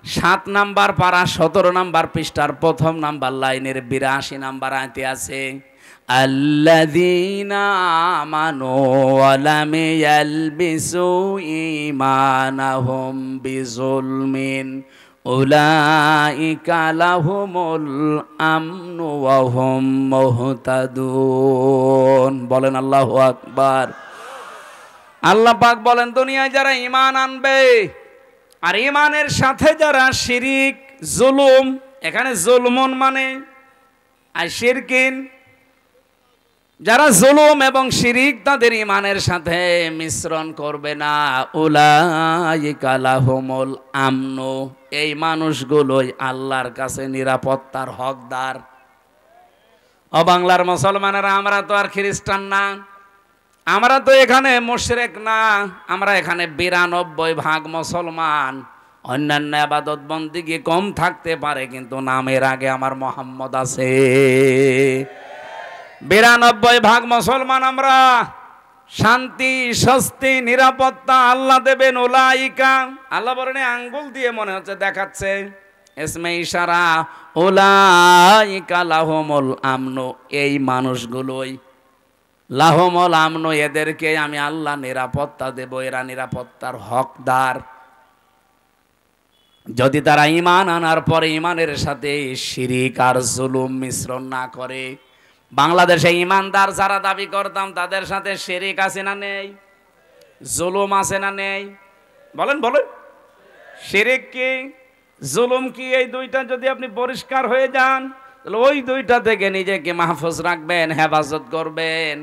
7 নাম্বার পারা 17 নাম্বার পৃষ্ঠার 1ম নাম্বার লাইনের 82 নাম্বার আয়াতে আছে, আল্লাযীনা আমানু ওয়া লাম ইয়ালবিসু ঈমানাহুম বিযুলমিন উলাইকা লাহুমুল আমনু ওয়া হুম মুহতাদুন। বলেন আল্লাহু আকবার। আল্লাহ পাক বলেন দুনিয়ায় যারা ঈমান আনবে আর ঈমানের সাথে যারা শিরিক, জুলুম, এখানে জুলমুন মানে আর শিরকিন, যারা জুলুম এবং শিরিক তাদের ঈমানের সাথে মিশ্রণ করবে না, উলাইকা লাহুমুল আমনু, এই মানুষগুলোই আল্লাহর কাছে নিরাপত্তার হকদার। ও বাংলার মুসলমানেরা, আমরা তো আর খ্রিস্টান না, আমরা তো এখানে মুশরিক না, আমরা এখানে 92% মুসলমান। অন্যান্য ইবাদত বন্দেগী কম থাকতে পারে, কিন্তু নামের আগে আমার মোহাম্মদ আছে। 92% মুসলমান আমরা। শান্তি, স্বস্তি, নিরাপত্তা আল্লাহ দেবেন। উলাইকা, আল্লাহ বলেন আঙ্গুল দিয়ে মনে হচ্ছে দেখাচ্ছে, ইসমে ইশারা, উলাইকা লাহুমুল আমনু, এই মানুষগুলোই লাহুমুল আমনু, এদেরকে আমি আল্লাহ নিরাপত্তা দেব, এরা নিরাপত্তার হকদার। যদি তারা ঈমান আনার পরে ঈমানের সাথে শিরিক আর জুলুম মিশ্রণ না করে। বাংলাদেশে ঈমানদার যারা দাবি করতাম তাদের সাথে শিরিক আছে না নেই? জুলুম আছে না নেই? বলেন বলেন। শিরিক কি, জুলুম কি, এই দুইটা যদি আপনি পরিষ্কার হয়ে যান, তাহলে ওই দুইটা থেকে নিজেকে মাহফুজ রাখবেন, হেফাজত করবেন।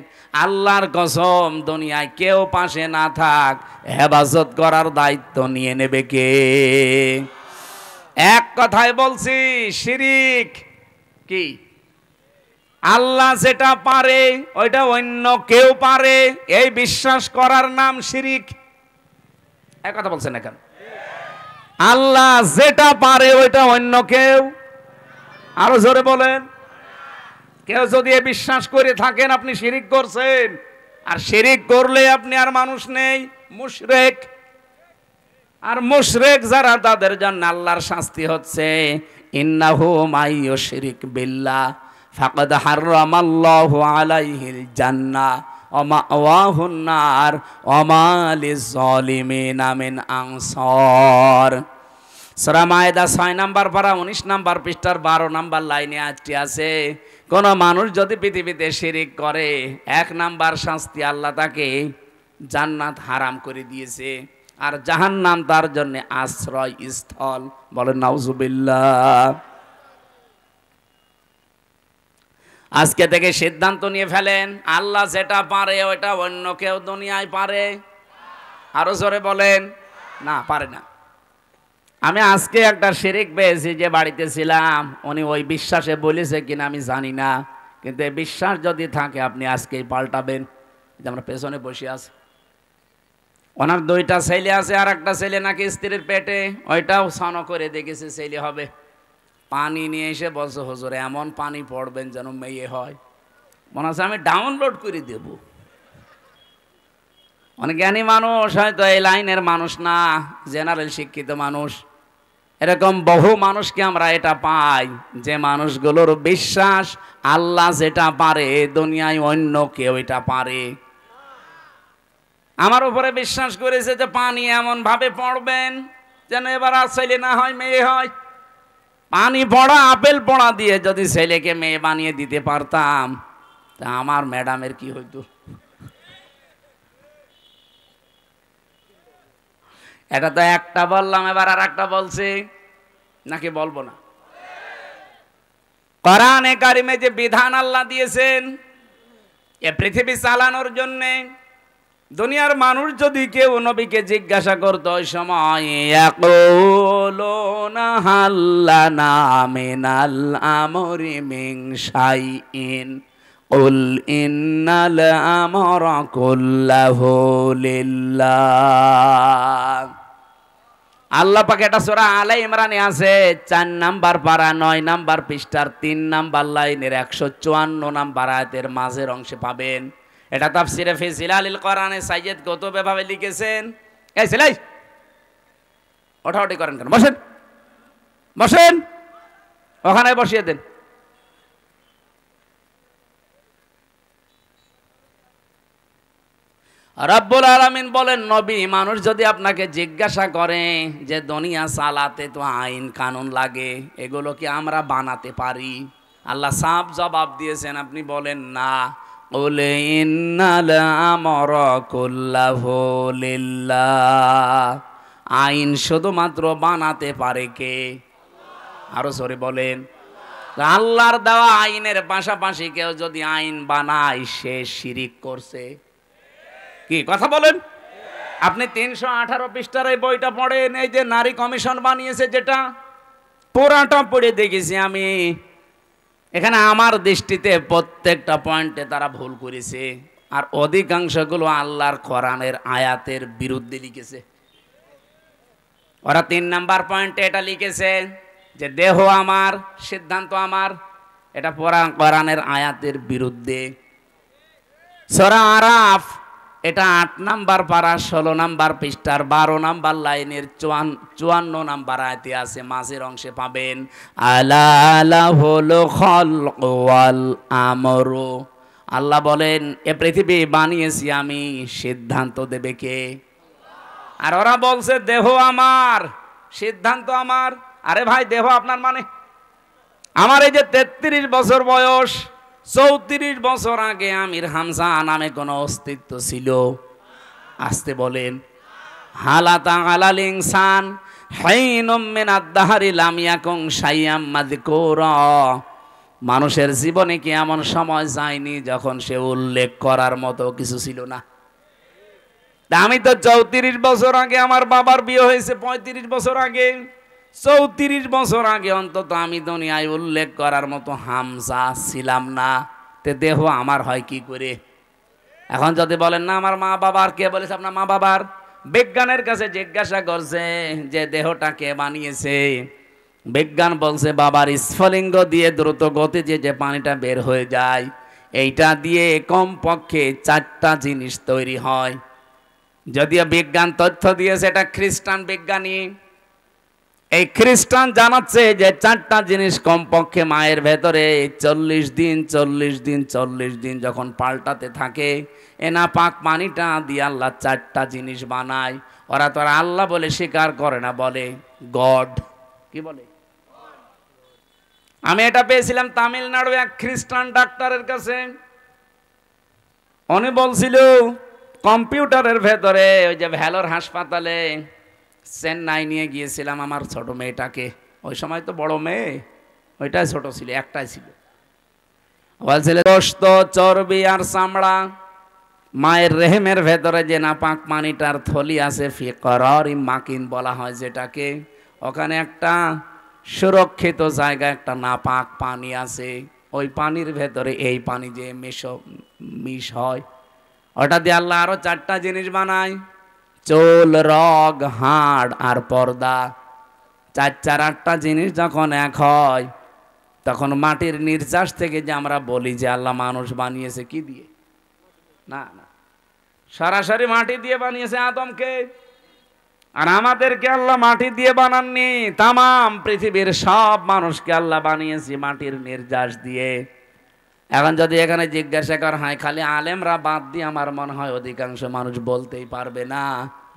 আল্লাহর কসম, দুনিয়ায় কেউ পাশে না থাক, হেফাজত করার দায়িত্ব নিয়ে নেবে কে? এক কথায় বলছি, শিরিক কি? আল্লাহ যেটা পারে ওইটা অন্য কেউ পারে, এই বিশ্বাস করার নাম শিরিক। এক কথা বলছেন এখন। আল্লাহ যেটা পারে ওইটা অন্য কেউ, আরো জোরে বলেন। কেউ যদি এ বিশ্বাস করে থাকেন আপনি শিরিক করছেন, আর শিরিক করলে আপনি আর মানুষ নেই, মুশরিক। আর মুশরিক যারা, তাদের জন্য আল্লাহর শাস্তি হচ্ছে, ইন্নাহু মাইয়ুশরিক বিল্লাহ ফাকাদ হারামাল্লাহু আলাইহিল জান্নাহ ওয়া মাওয়াহুন নার ওয়া মা লিয-যালিমিনা মিন আনসার। সূরা মায়েদা 6 নাম্বার পারা 19 নাম্বার পৃষ্ঠার 12 নাম্বার লাইনে আজটি আছে, কোন মানুষ যদি পৃথিবীতে শিরিক করে, 1 নাম্বার শাস্তি, আল্লাহ তাকে জান্নাত হারাম করে দিয়েছে, আর জাহান্নাম তার জন্য আশ্রয় স্থল। বলেন নাউজুবিল্লাহ। আজকে থেকে সিদ্ধান্ত নিয়ে ফেলেন, আল্লাহ যেটা পারে ওইটা অন্য কেউ দুনিয়ায় পারে? আরো জোরে বলেন। না, পারে না। আমি আজকে একটা শিরিক পেয়েছি, যে বাড়িতে ছিলাম, উনি ওই বিশ্বাসে বলেছে কিনা আমি জানি না, কিন্তু এই বিশ্বাস যদি থাকে আপনি আজকেই পাল্টাবেন। যে আমরা পেছনে বসে আছি, ওনার 2টা ছেলে আছে, আর একটা ছেলে নাকি স্ত্রীর পেটে, ওইটাও সন করে দেখেছে ছেলে হবে। পানি নিয়ে এসে বলছে, হুজুর এমন পানি পড়বেন যেন মেয়ে হয়। মনে হচ্ছে আমি ডাউনলোড করে দেব। অনেক জ্ঞানী মানুষ, হয়তো এই লাইনের মানুষ না, জেনারেল শিক্ষিত মানুষ, এরকম বহু মানুষকে আমরা এটা পাই যে মানুষগুলোর বিশ্বাস আল্লাহ যেটা পারে দুনিয়ায় অন্য কেউ এটা পারে। আমার উপরে বিশ্বাস করেছে যে পানি এমন ভাবে পড়বেন যেন এবার আর ছেলে না হয় মেয়ে হয়। পানি পড়া আপেল পড়া দিয়ে যদি ছেলেকে মেয়ে বানিয়ে দিতে পারতাম তা আমার ম্যাডামের কি হইতো। এটা তো একটা বললাম, এবার আর একটা বলছি, নাকি বলবো না? কোরআনে কারিমে যে বিধান আল্লাহ দিয়েছেন এ পৃথিবী চালানোর জন্যে, দুনিয়ার মানুষ যদি কেউ নবীকে জিজ্ঞাসা করতো ওই সময়, ইয়াকুলুনা হাল্লানা মিনাল আমরি মিন শাইইন কুল ইন্নাল আমরা কুল্লাহু লিল্লাহ। আল্লাহ পাক এটা সূরা আলে ইমরানে আছে, 4 নাম্বার পারা 9 নাম্বার পৃষ্ঠার 3 নাম্বার লাইনের 154 নাম্বার আয়াতের মাঝের অংশে পাবেন। এটা তাফসিরে ফি জিলালিল কোরআনে সাইয়্যিদ কুতুব এভাবে লিখেছেন। এই ছেলে ওঠাউঠি করেন কেন? বসেন বসেন, ওখানে বসিয়ে দেন। রব্বুল আলামিন বলেন, নবী মানুষ যদি আপনাকে জিজ্ঞাসা করে যে দুনিয়া চালাতে তো আইন কানুন লাগে, এগুলো কি আমরা বানাতে পারি? আল্লাহ সাফ জবাব দিয়েছেন, আপনি বলেন না। কুল ইন্নাল আমরা কুল্লাহু লিল্লাহ। আইন শুধুমাত্র বানাতে পারে কে? আরো জোরে বলেন। আল্লাহর দেওয়া আইনের পাশাপাশি কেউ যদি আইন বানায় সে শিরিক করছে। কি কথা বলেন? আপনি 318 পৃষ্ঠার এই বইটা পড়েন, এই যে নারী কমিশন বানিয়েছে যেটা, পুরাটা পড়ে দেখেছি আমি। এখানে আমার দৃষ্টিতে প্রত্যেকটা পয়েন্টে তারা ভুল করেছে, আর অধিকাংশগুলো আল্লাহর কোরআনের আয়াতের বিরুদ্ধে লিখেছে। ওরা 3 নাম্বার পয়েন্টে এটা লিখেছে যে দেহ আমার, সিদ্ধান্ত আমার, এটা কোরআনের আয়াতের বিরুদ্ধে। সূরা আরাফ এটা 8 নাম্বার পারা 16 নাম্বার পৃষ্ঠার 12 নাম্বার লাইনের 54 নাম্বার আয়াতে আছে, মাঝের অংশে পাবেন আলা লাহুল খালকু ওয়াল আমরু। আল্লাহ বলেন এ পৃথিবী বানিয়েছি আমি, সিদ্ধান্ত দেবে কে? আর ওরা বলছে দেহ আমার, সিদ্ধান্ত আমার। আরে ভাই, দেহ আপনার মানে? আমার এই যে 33 বছর বয়স, 34 বছর আগে আমির হামজা নামে কোনো অস্তিত্ব ছিল? আসতে বলেন। হালাতা আলাল ইনসান হাইনুম মিনাদ দাহরি লাম ইয়াকুন শাইয়াম মাযকুরা। মানুষের জীবনে কি এমন সময় যায়নি যখন সে উল্লেখ করার মতো কিছু ছিল না? আমি তো 34 বছর আগে, আমার বাবার বিয়ে হয়েছে 35 বছর আগে, 34 বছর আগে অন্তত আমি দুনিয়ায় উল্লেখ করার মতো হামজা ছিলাম না। তে দেহ আমার হয় কি করে? এখন যদি বলেন না আমার মা বাবার, কে বলেছে আপনার মা বাবার? বিজ্ঞানের কাছে জিজ্ঞাসা করছে যে দেহটা কে বানিয়েছে, বিজ্ঞান বলছে বাবার স্ফলিঙ্গ দিয়ে দ্রুত গতিতে যে পানিটা বের হয়ে যায়, এইটা দিয়ে কমপক্ষে 4টা জিনিস তৈরি হয়। যদিও বিজ্ঞান তথ্য দিয়েছে, এটা খ্রিস্টান বিজ্ঞানী, এই খ্রিস্টান জানাচ্ছে যে 4টা জিনিস কমপক্ষে মায়ের ভেতরে 40 দিন যখন পাল্টাতে থাকে, এ না পাক পানিটা দিয়ে আল্লাহ 4টা জিনিস বানায়। ওরা তো আর আল্লাহ বলে স্বীকার করে না, বলে গড। কি বলে? আমি এটা পেয়েছিলাম তামিলনাড়ু এক খ্রিস্টান ডাক্তারের কাছে। উনি বলছিল কম্পিউটারের ভেতরে, ওই যে ভ্যালোর হাসপাতালে চেন্নাই নিয়ে গিয়েছিলাম আমার ছোট মেয়েটাকে, ওই সময় তো বড় মেয়ে, ওইটাই ছোট ছিল, একটাই ছিল। বলছিল গোশত, চর্বি আর চামড়া, মায়ের রেহেমের ভেতরে যে নাপাক পানিটার থলি আছে, ফিকরারি মাকিন বলা হয় যেটাকে, ওখানে একটা সুরক্ষিত জায়গা, একটা নাপাক পানি আছে, ওই পানির ভেতরে এই পানি যে মিশ হয়, ওটা দিয়ে আল্লাহ আরো 4টা জিনিস বানায়, চুল, রগ, হাড় আর পর্দা। 8টা জিনিস যখন এক হয়, তখন মাটির নির্যাস থেকে যে আমরা বলি যে আল্লাহ মানুষ বানিয়েছে কি দিয়ে? না না, সরাসরি মাটি দিয়ে বানিয়েছে আদমকে, আর আমাদেরকে আল্লাহ মাটি দিয়ে বানাননি, তামাম পৃথিবীর সব মানুষকে আল্লাহ বানিয়েছি মাটির নির্যাস দিয়ে। এখন যদি এখানে জিজ্ঞাসা করা হয় খালি আলেমরা বাদ দিয়ে, আমার মনে হয় অধিকাংশ মানুষ বলতেই পারবে না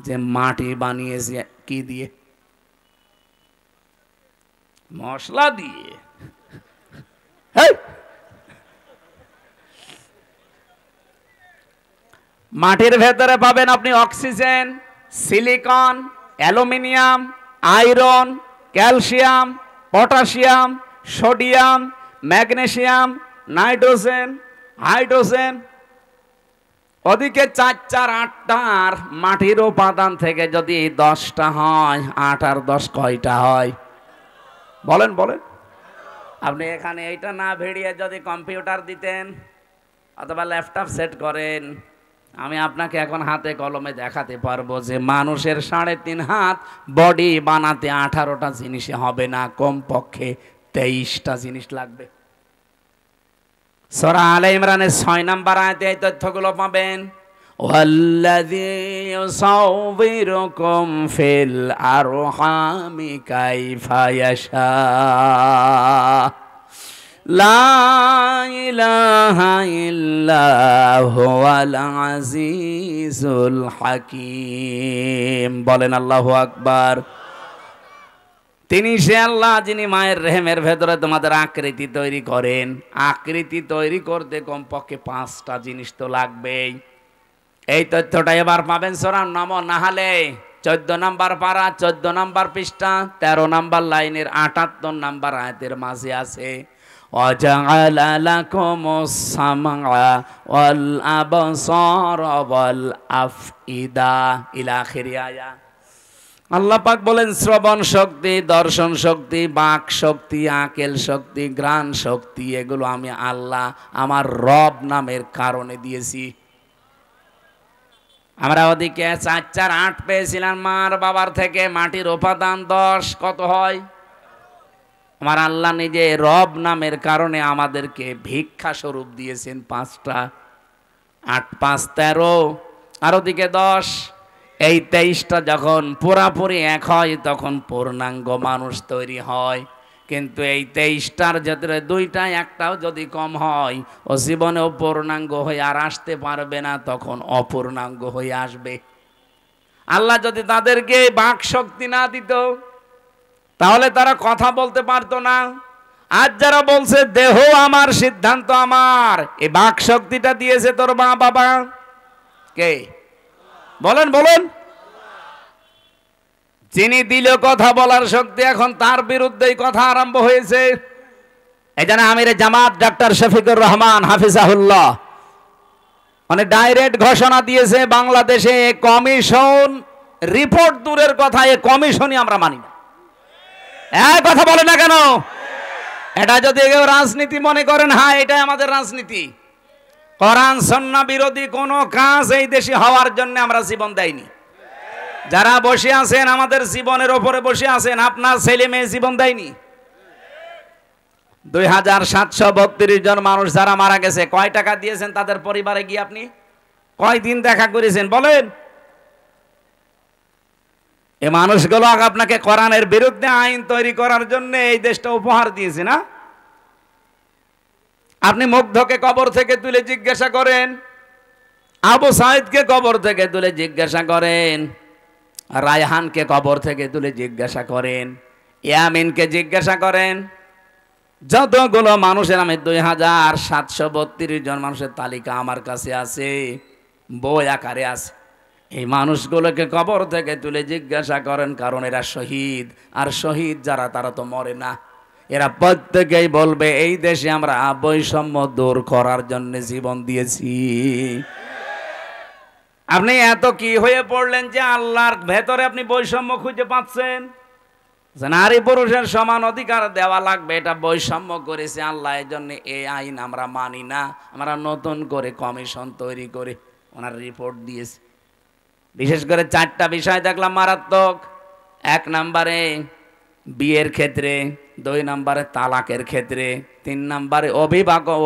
যে মাটি বানিয়েছে কি দিয়ে, মশলা দিয়ে। মাটির ভেতরে পাবেন আপনি oxygen, silicon, aluminium, iron, calcium, potassium, sodium, magnesium, nitrogen, hydrogen. ওদিকে 4 4 8টার মাটির উপাদান থেকে যদি 10টা হয়, 8 আর 10 কয়টা হয় বলেন বলেন? আপনি এখানে এইটা না ভিড়িয়ে যদি কম্পিউটার দিতেন অথবা ল্যাপটপ সেট করেন, আমি আপনাকে এখন হাতে কলমে দেখাতে পারবো যে মানুষের 3.5 হাত বডি বানাতে 18টা জিনিসে হবে না, কমপক্ষে 23টা জিনিস লাগবে। সূরা আলে ইমরানের 6 নম্বর আয়াতে এই তথ্যগুলো পাবেন। ওয়াল্লাযী ইউসাউবিরুকুম ফিল আরহামি কাইফা ইয়াশা লা ইলাহা ইল্লা হুয়াল আজিজুল হাকীম। বলেন আল্লাহু আকবার। তিনি সে আল্লাহ যিনি মায়ের রেহেমের ভেতরে তোমাদের আকৃতি তৈরি করেন। আকৃতি তৈরি করতে কমপক্ষে 5টা জিনিস তো লাগবেই। এই তথ্যটা এবার পাবেন সূরা নাহলে 14 নম্বর পারা, 14 নম্বর পৃষ্ঠা, 13 নম্বর লাইনের 78 নম্বর আয়াতের মাঝে আছে। وَجَعَلَ لَكُمُ السَّمْعَ وَالْأَبْصَارَ وَالْأَفْئِدَةَ ইলা আখিরি আয়া। আল্লাহ পাক বলেন শ্রবণ শক্তি, দর্শন শক্তি, বাক শক্তি, আকেল শক্তি, ঘ্রাণ শক্তি, এগুলো আমি আল্লাহ আমার রব নামের কারণে দিয়েছি। আমরা ওদিকে 4 4 8 পেয়েছিলাম মার বাবার থেকে, মাটির উপাদান 10, কত হয়? আমার আল্লাহ নিজে রব নামের কারণে আমাদেরকে ভিক্ষা স্বরূপ দিয়েছেন 5টা। 8 5 13, আর ওদিকে 10। এই 23টা যখন পুরাপুরি এক হয় তখন পূর্ণাঙ্গ মানুষ তৈরি হয়। কিন্তু এই 23টার ভিতরে 2টা 1টাও যদি কম হয় ও জীবনেও পূর্ণাঙ্গ হয়ে আর আসতে পারবে না, তখন অপূর্ণাঙ্গ হয়ে আসবে। আল্লাহ যদি তাদেরকে বাক শক্তি না দিত তাহলে তারা কথা বলতে পারতো না। আজ যারা বলছে দেহ আমার, সিদ্ধান্ত আমার, এই বাক শক্তিটা দিয়েছে তোর মা বাবা কে? বলেন বলেন। যিনি দিল কথা বলার শক্তি, এখন তার বিরুদ্ধেই কথা আরম্ভ হয়েছে। এই জন্য আমিরে জামাত ডাক্তার শফিকুর রহমান হাফিজাহুল্লাহ মানে ডাইরেক্ট ঘোষণা দিয়েছে বাংলাদেশে কমিশন রিপোর্ট দূরের কথা, এই কমিশনই আমরা মানি না। এক কথা বলে না কেন? এটা যদি কেউ রাজনীতি মনে করেন, হ্যাঁ এটাই আমাদের রাজনীতি। কোরআন সুন্নাহ বিরোধী কোনো কাজ এই দেশে হওয়ার জন্য আমরা জীবন দেইনি। যারা বসে আছেন আমাদের জীবনের ওপরে বসে আছেন, আপনার ছেলে মেয়ে জীবন দেয়নি। 2732 জন মানুষ যারা মারা গেছে, কয় টাকা দিয়েছেন তাদের পরিবারে গিয়ে? আপনি কয় দিন দেখা করেছেন বলেন? এই মানুষগুলো আপনাকে কোরআনের বিরুদ্ধে আইন তৈরি করার জন্য এই দেশটা উপহার দিয়েছে না? আপনি মুগ্ধকে কবর থেকে তুলে জিজ্ঞাসা করেন, আবু সাইদকে কবর থেকে তুলে জিজ্ঞাসা করেন, রায়হানকে কবর থেকে তুলে জিজ্ঞাসা করেন, ইয়ামিনকে জিজ্ঞাসা করেন, যতগুলো মানুষের আমি 2732 জন মানুষের তালিকা আমার কাছে আছে, বই আকারে আছে। এই মানুষগুলোকে কবর থেকে তুলে জিজ্ঞাসা করেন, কারণ এরা শহীদ। আর শহীদ যারা তারা তো মরে না। এরা প্রত্যেকেই বলবে এই দেশে আমরা বৈষম্য দূর করার জন্য জীবন দিয়েছি। আপনি এত কি হয়ে পড়লেন যে আল্লাহর ভেতরে আপনি বৈষম্য খুঁজে পাচ্ছেন? নারী পুরুষের সমান অধিকার দেওয়া লাগবে, এটা বৈষম্য করেছে আল্লাহ। এই জন্য এই আইন আমরা মানি না। আমরা নতুন করে কমিশন তৈরি করে ওনার রিপোর্ট দিয়েছি। বিশেষ করে 4টা বিষয় দেখলাম মারাত্মক। 1 নম্বরে বিয়ের ক্ষেত্রে 2 নম্বরে তালাকের ক্ষেত্রে, 3 নম্বরে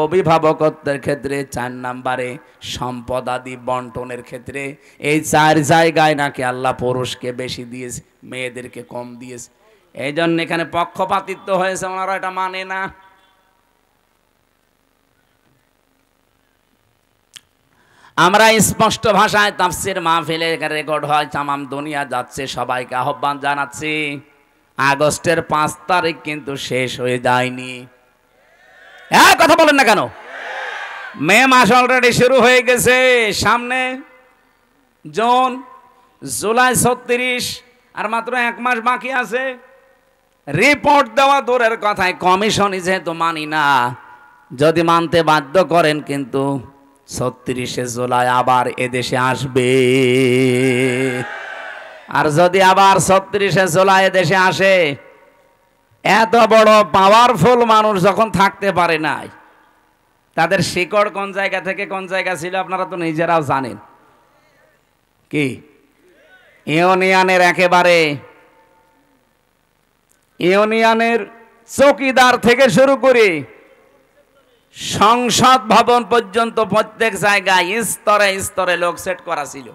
অভিভাবকত্বের ক্ষেত্রে, 4 নম্বরে সম্পদ আদি বন্টনের ক্ষেত্রে। এই 4 জায়গায় নাকি আল্লাহ পুরুষকে বেশি দিয়েছে, মেয়েদেরকে কম দিয়েছে। এই জন্য এখানে পক্ষপাতিত্ব হয়েছে, ওনারা এটা মানে না। আমরা স্পষ্ট ভাষায় তাফসীর মাহফিলে রেকর্ড হয়, তামাম দুনিয়া যাচ্ছে, সবাইকে আহ্বান জানাচ্ছি, আগস্টের 5 তারিখ কিন্তু শেষ হয়ে যায়নি। কথা বলেন না কেন? মে মাস অলরেডি শুরু হয়ে গেছে, সামনে জুন, জুলাই 36, আর মাত্র 1 মাস বাকি আছে। রিপোর্ট দেওয়া দূরের কথায়, কমিশনই যেহেতু মানি না, যদি মানতে বাধ্য করেন কিন্তু 36শে জুলাই আবার এদেশে আসবে। আর যদি আবার 36শে জুলাই দেশে আসে, এত বড় পাওয়ারফুল মানুষ যখন থাকতে পারে নাই, তাদের শিকড় কোন জায়গা থেকে কোন জায়গা ছিল আপনারা তো নিজেরাও জানেন। কি ইউনিয়নের একেবারে ইউনিয়নের চৌকিদার থেকে শুরু করে সংসদ ভবন পর্যন্ত প্রত্যেক জায়গায় স্তরে স্তরে লোক সেট করা ছিল,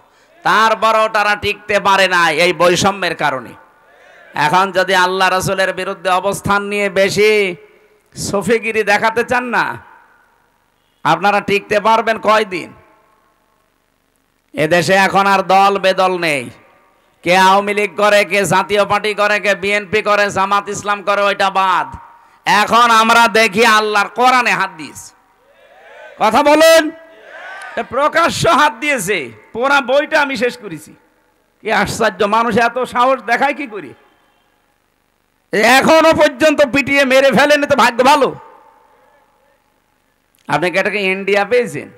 তারপরও তারা টিকতে পারে না এই বৈষম্যের কারণে। এখন যদি আল্লাহ রাসূলের বিরুদ্ধে অবস্থান নিয়ে বেশি সফিগিরি দেখাতে চান না, আপনারা টিকতে পারবেন কয়দিন? এদেশে এখন আর দল বেদল নেই, কে আওয়ামী লীগ করে, কে জাতীয় পার্টি করে, কে বিএনপি করে, জামাত ইসলাম করে, ওইটা বাদ। এখন আমরা দেখি আল্লাহর কোরআনে হাত দিয়েছে। কথা বলেন, প্রকাশ্য হাত দিয়েছে। পুরা বইটা আমি শেষ করেছি। কি আশ্চর্য, মানুষ এত সাহস দেখায় কি করে? এখনো পর্যন্ত পিটিয়ে মেরে ফেলেনি তো ভাগ্য ভালো। আপনি কি এটাকে ইন্ডিয়া পেয়েছেন?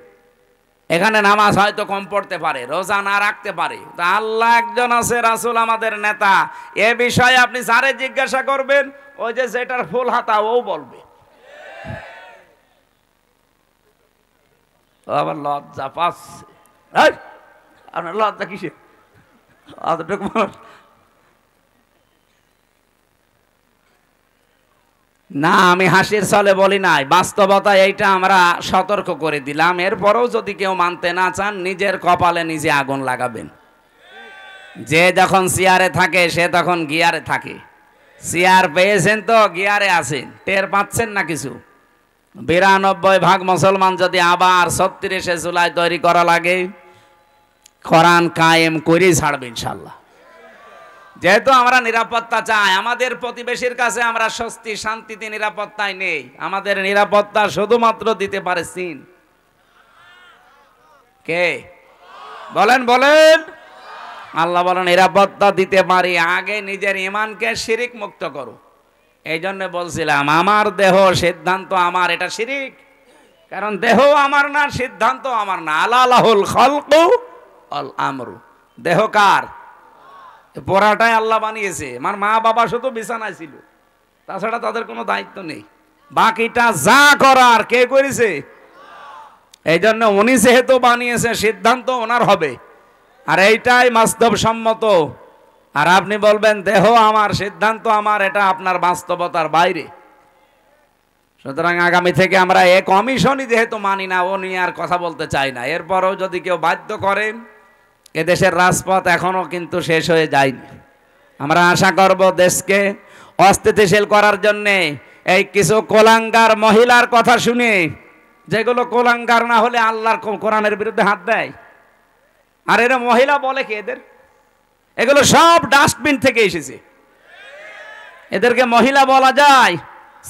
এখানে নামাজ হয়তো কম পড়তে পারে, রোজা না রাখতে পারে, তা আল্লাহ একজন আছে, রাসূল আমাদের নেতা। এ বিষয়ে আপনি যারে জিজ্ঞাসা করবেন, ওই যে যেটার ফুল হাতা ও বলবে। আবার লজ্জা পাচ্ছে। আপনার লজ্জা কিসে? না, আমি হাসির ছলে বলি নাই, বাস্তবতা এইটা আমরা সতর্ক করে দিলাম। এরপরেও যদি কেউ মানতে না চান, নিজের কপালে নিজে আগুন লাগাবেন। যে যখন চেয়ারে থাকে সে তখন গিয়ারে থাকে। চেয়ার পেয়েছেন তো গিয়ারে আছেন, টের পাচ্ছেন না কিছু। 92% মুসলমান যদি আবার 36শে জুলাই তৈরি করা লাগে, কোরআন কায়েম করেই ছাড়বে ইনশাল্লাহ। যেহেতু আমরা নিরাপত্তা চাই, আমাদের প্রতিবেশীর কাছে আমরা স্বস্তি শান্তিতে নিরাপত্তায় নেই। আমাদের নিরাপত্তা শুধুমাত্র দিতে পারে চীন। কে বলেন? বলেন। আল্লাহ বলেন নিরাপত্তা দিতে পারি, আগে নিজের ঈমানকে শিরিক মুক্ত করো। এই জন্য বলছিলাম, আমার দেহ সিদ্ধান্ত আমার, এটা শিরিক। কারণ দেহ আমার না, সিদ্ধান্ত আমার না। আলাহুল খালকু আল আমরু। দেহ কার? পোড়াটাই আল্লাহ বানিয়েছে। আমার মা বাবা শুধু বিছানায় ছিল, তাছাড়া তাদের কোনো দায়িত্ব নেই। বাকিটা যা করার কে করেছে? এই জন্য উনি যেহেতু বানিয়েছে, সিদ্ধান্ত ওনার হবে, আর এইটাই বাস্তবসম্মত। আর আপনি বলবেন দেহ আমার, সিদ্ধান্ত আমার, এটা আপনার বাস্তবতার বাইরে। সুতরাং আগামী থেকে আমরা এ কমিশনই যেহেতু মানি না, ও নিয়ে আর কথা বলতে চাই না। এরপরও যদি কেউ বাধ্য করেন, এদেশের রাজপথ এখনো কিন্তু শেষ হয়ে যায়নি। আমরা আশা করব দেশকে অস্থিতিশীল করার জন্যে এই কিছু কোলাঙ্গার মহিলার কথা শুনে, যেগুলো কোলাঙ্গার না হলে আল্লাহর কোরআনের বিরুদ্ধে হাত দেয়। আর এরা মহিলা বলে কি? এগুলো সব ডাস্টবিন থেকে এসেছে। এদেরকে মহিলা বলা যায়?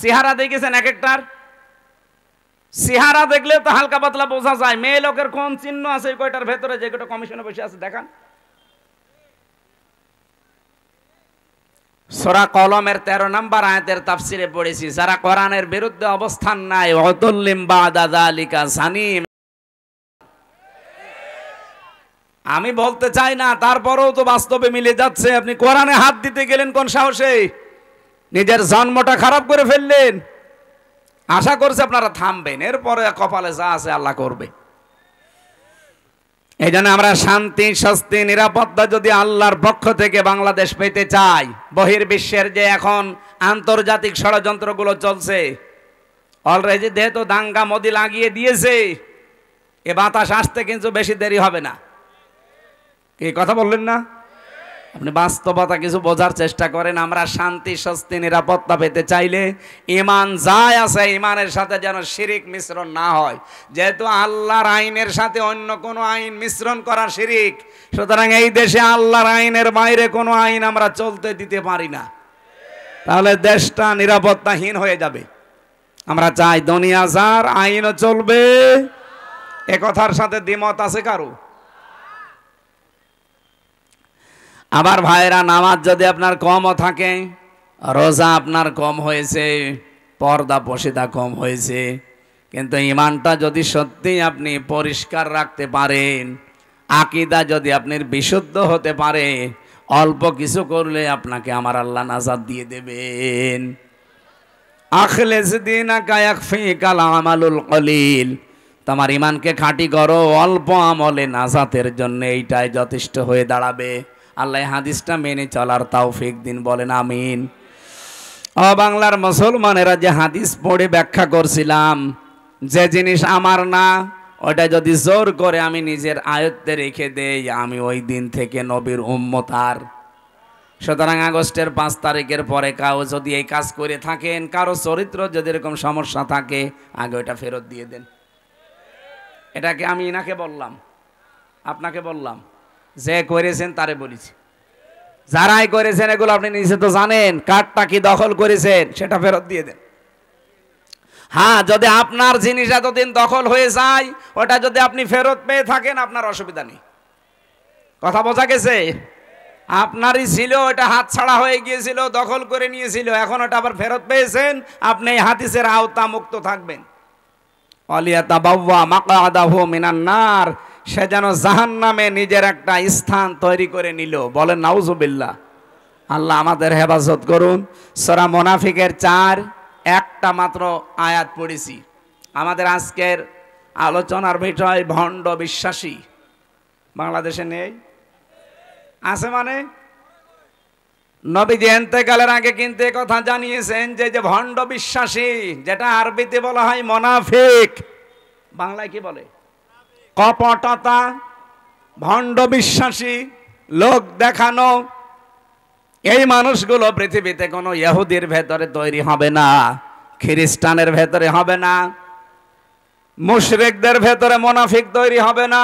চেহারা দেখেছেন এক একটার? চেহারা দেখলে তো হালকা পাতলা বোঝা যায় মেয়ে লোকের কোন চিহ্ন আছে কয়টার ভেতরে, যে কয়টা কমিশনে বসে আছে দেখান। সূরা কলমের 13 নম্বর আয়াতের তাফসিরে পড়েছি, যারা কোরআনের বিরুদ্ধে অবস্থান নাই, ওয়াতুল্লিম বাদা যালিকা সানিম। আমি বলতে চাই না, তারপরেও তো বাস্তবে মিলে যাচ্ছে। আপনি কোরআনে হাত দিতে গেলেন কোন সাহসে? নিজের জন্মটা খারাপ করে ফেললেন। আশা করছি আপনারা থামবেন, এরপরে কপালে যা আছে আল্লাহ করবে। এই জন্য আমরা শান্তি, স্বস্তি, নিরাপত্তা যদি আল্লাহর পক্ষ থেকে বাংলাদেশ পেতে চাই, বহির্বিশ্বের যে এখন আন্তর্জাতিক ষড়যন্ত্রগুলো চলছে। অলরেডি যেহেতু দাঙ্গা মোদি লাগিয়ে দিয়েছে, এ বাতাস আসতে কিন্তু বেশি দেরি হবে না। কি কথা বললেন না? আপনি বাস্তবতা কিছু বোঝার চেষ্টা করেন। আমরা শান্তি, স্বস্তি, নিরাপত্তা পেতে চাইলে ঈমান যায় আছে, ঈমানের সাথে যেন শিরিক মিশ্রণ না হয়। যেহেতু আল্লাহর আইনের সাথে অন্য কোনো আইন মিশ্রণ করা শিরিক, সুতরাং এই দেশে আল্লাহর আইনের বাইরে কোনো আইন আমরা চলতে দিতে পারি না, তাহলে দেশটা নিরাপত্তাহীন হয়ে যাবে। আমরা চাই দুনিয়া যার, আইনও চলবে। এ কথার সাথে দ্বিমত আছে কারো? আবার ভাইরা, নামাজ যদি আপনার কমও থাকে, রোজা আপনার কম হয়েছে, পর্দা পশিদা কম হয়েছে, কিন্তু ঈমানটা যদি সত্যি আপনি পরিষ্কার রাখতে পারেন, আকীদা যদি আপনি বিশুদ্ধ হতে পারে, অল্প কিছু করলে আপনাকে আমার আল্লাহ নাজাত দিয়ে দেবেন। আখলিস দীনাকা ইয়াকফিকাল আমালুল কলিল, তোমার ঈমানকে খাঁটি করো, অল্প আমলে নাজাতের জন্য এইটাই যথেষ্ট হয়ে দাঁড়াবে। আল্লাহ হাদিসটা মেনে চলার তৌফিক দিন, বলেন আমিন। ও বাংলার মুসলমানেরা, যে হাদিস পড়ে ব্যাখ্যা করছিলাম, যে জিনিস আমার না ওটা যদি জোর করে আমি নিজের আয়ত্তে রেখে দেই, আমি ওই দিন থেকে নবীর উম্মত আর। সুতরাং আগস্টের 5 তারিখের পরে কাউ যদি এই কাজ করে থাকেন, কারো চরিত্র যদি এরকম সমস্যা থাকে, আগে ওটা ফেরত দিয়ে দেন। এটাকে আমি ইনাকে বললাম, আপনাকে বললাম, যে করেছেন তারে বলেছি। যারাই করেছেন এগুলো আপনি নিজে তো জানেন, কার্ডটা কি দখল করেছেন সেটা ফেরত দিয়ে দেন। হ্যাঁ, যদি আপনার জিনিস এতদিন দখল হয়ে যায়, ওটা যদি আপনি ফেরত পেয়ে থাকেন, আপনার অসুবিধা নেই। কথা বোঝা গেছে? আপনারই ছিল, ওটা হাতছাড়া হয়ে গিয়েছিল, দখল করে নিয়েছিল, এখন ওটা আবার ফেরত পেয়েছেন, আপনি এই হাদিসের আওতা মুক্ত থাকবেন। ওয়ালিয়াতাবাওয়া মাকআদাহু মিনান নার, সে যেন জাহান্নামে নিজের একটা স্থান তৈরি করে নিল। বলেন নাউজুবিল্লাহ। আল্লাহ আমাদের হেফাজত করুন। সূরা মুনাফিকের 4 একটা মাত্র আয়াত পড়েছি। আমাদের আজকের আলোচনার বিষয় ভণ্ড বিশ্বাসী। বাংলাদেশে নেই, আছে মানে নবীজি ইন্তেকালের আগে কিন্তু এই কথা জানিয়েছেন যে যে ভণ্ড বিশ্বাসী, যেটা আরবিতে বলা হয় মুনাফিক, বাংলায় কি বলে? কপটতা, ভণ্ড বিশ্বাসী, লোক দেখানো। এই মানুষগুলো পৃথিবীতে কোনো ইহুদির ভেতরে তৈরি হবে না, খ্রিস্টানের ভেতরে হবে না, মুশরিকদের ভেতরে মুনাফিক তৈরি হবে না।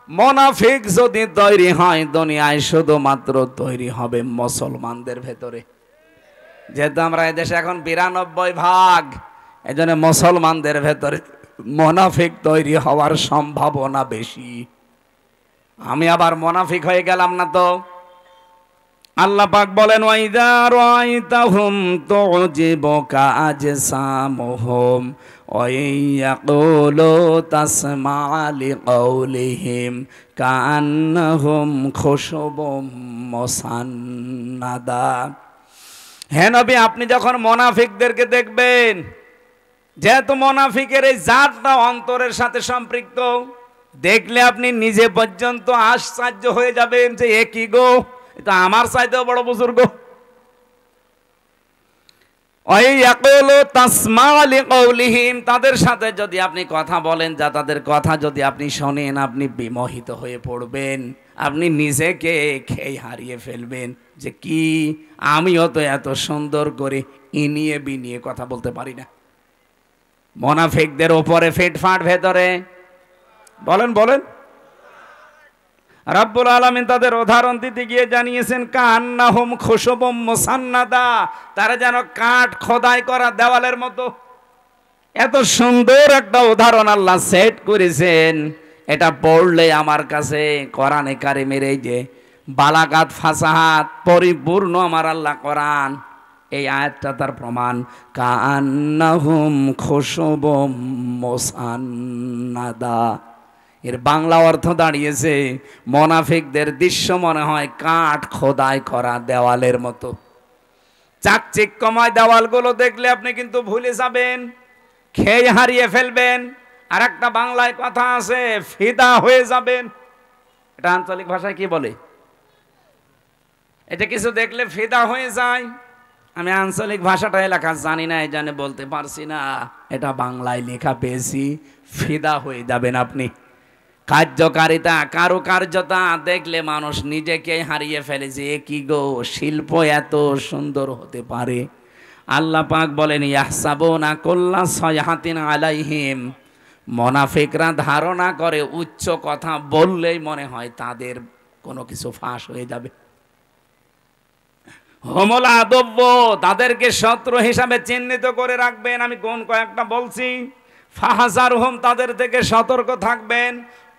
মুনাফিক যদি তৈরি হয়, দুনিয়ায় শুধুমাত্র তৈরি হবে মুসলমানদের ভেতরে। যেহেতু আমরা এদেশে এখন 92%, এজন্য মুসলমানদের ভেতরে মুনাফিক তৈরি হওয়ার সম্ভাবনা বেশি। আমি আবার মুনাফিক হয়ে গেলাম না তো? আল্লাহ পাক বলেন, ওয়াইদা রাআইতাহুম তুজিবুকা আজসামুহুম ওয়া ইয়াকুলু তাসমা'ু লিকাউলিহিম কাআন্নাহুম খুশুবুম মুসান্নাদা। হে নবী, আপনি যখন মুনাফিকদেরকে দেখবেন, যেহেতু মুনাফিকের এই জাতটা অন্তরের সাথে সম্পৃক্ত, দেখলে আপনি নিজে পর্যন্ত আশ্চর্য হয়ে যাবেন যে এ কি গো, এটা আমার চাইতেও বড় বুজুর্গ। তাদের সাথে যদি আপনি কথা বলেন, যা তাদের কথা যদি আপনি শোনেন, আপনি বিমোহিত হয়ে পড়বেন, আপনি নিজেকে খেয়ে হারিয়ে ফেলবেন যে কি, আমিও তো এত সুন্দর করে ইনিয়ে বিনিয়ে কথা বলতে পারি না। মুনাফিকদের উপরে ফিটফাট, ভেতরে বলেন বলেন। রাব্বুল আলামিন তাদের উদাহরণ দিতে গিয়ে জানিয়েছেন, কান্নাহুম খুশুবুম মুসান্নাদা, তারা যেন কাঠ খোদাই করা দেওয়ালের মতো। এত সুন্দর একটা উদাহরণ আল্লাহ সেট করেছেন। এটা পড়লে আমার কাছে কোরআনে কারিমের এই যে বালাগাত, ফাসাহাত পরিপূর্ণ আমার আল্লাহ কোরআন, এই আয়াতটা তার প্রমাণ। কান্নাহুম খুশুবুম মুসান্নাদা, এর বাংলা অর্থ দাঁড়িয়েছে, মুনাফিকদের দৃশ্য মনে হয় কাঠ খোদাই করা দেওয়ালের মতো। চাকচিক্যময় দেওয়ালগুলো দেখলে আপনি কিন্তু ভুলে যাবেন, খেয়ে হারিয়ে ফেলবেন। আর একটা বাংলায় কথা আছে, ফিদা হয়ে যাবেন। এটা আঞ্চলিক ভাষায় কি বলে? এটা কিছু দেখলে ফিদা হয়ে যায়। আমি আঞ্চলিক ভাষাটা এলাকা জানি না, এই জন্য বলতে পারছি না। এটা বাংলায় লেখা পেয়েছি, ফিদা হয়ে যাবেন আপনি। কার্যকারিতা, কারুকার্যতা দেখলে মানুষ নিজেকে হারিয়ে ফেলেছে। এ কি গো, শিল্প এত সুন্দর হতে পারে? আল্লাহ পাক বলেন ইয়াহসাবুনা কুল্লা সাইহাতিন আলাইহিম, মুনাফিকরা ধারণা করে উচ্চ কথা বললেই মনে হয় তাদের কোনো কিছু ফাঁস হয়ে যাবে। হুমুল আদব্য, তাদেরকে শত্রু হিসাবে চিহ্নিত করে রাখবেন। আমি কোন কয়েকটা বলছি। ফাহাজারহুম, তাদের থেকে সতর্ক থাকবেন।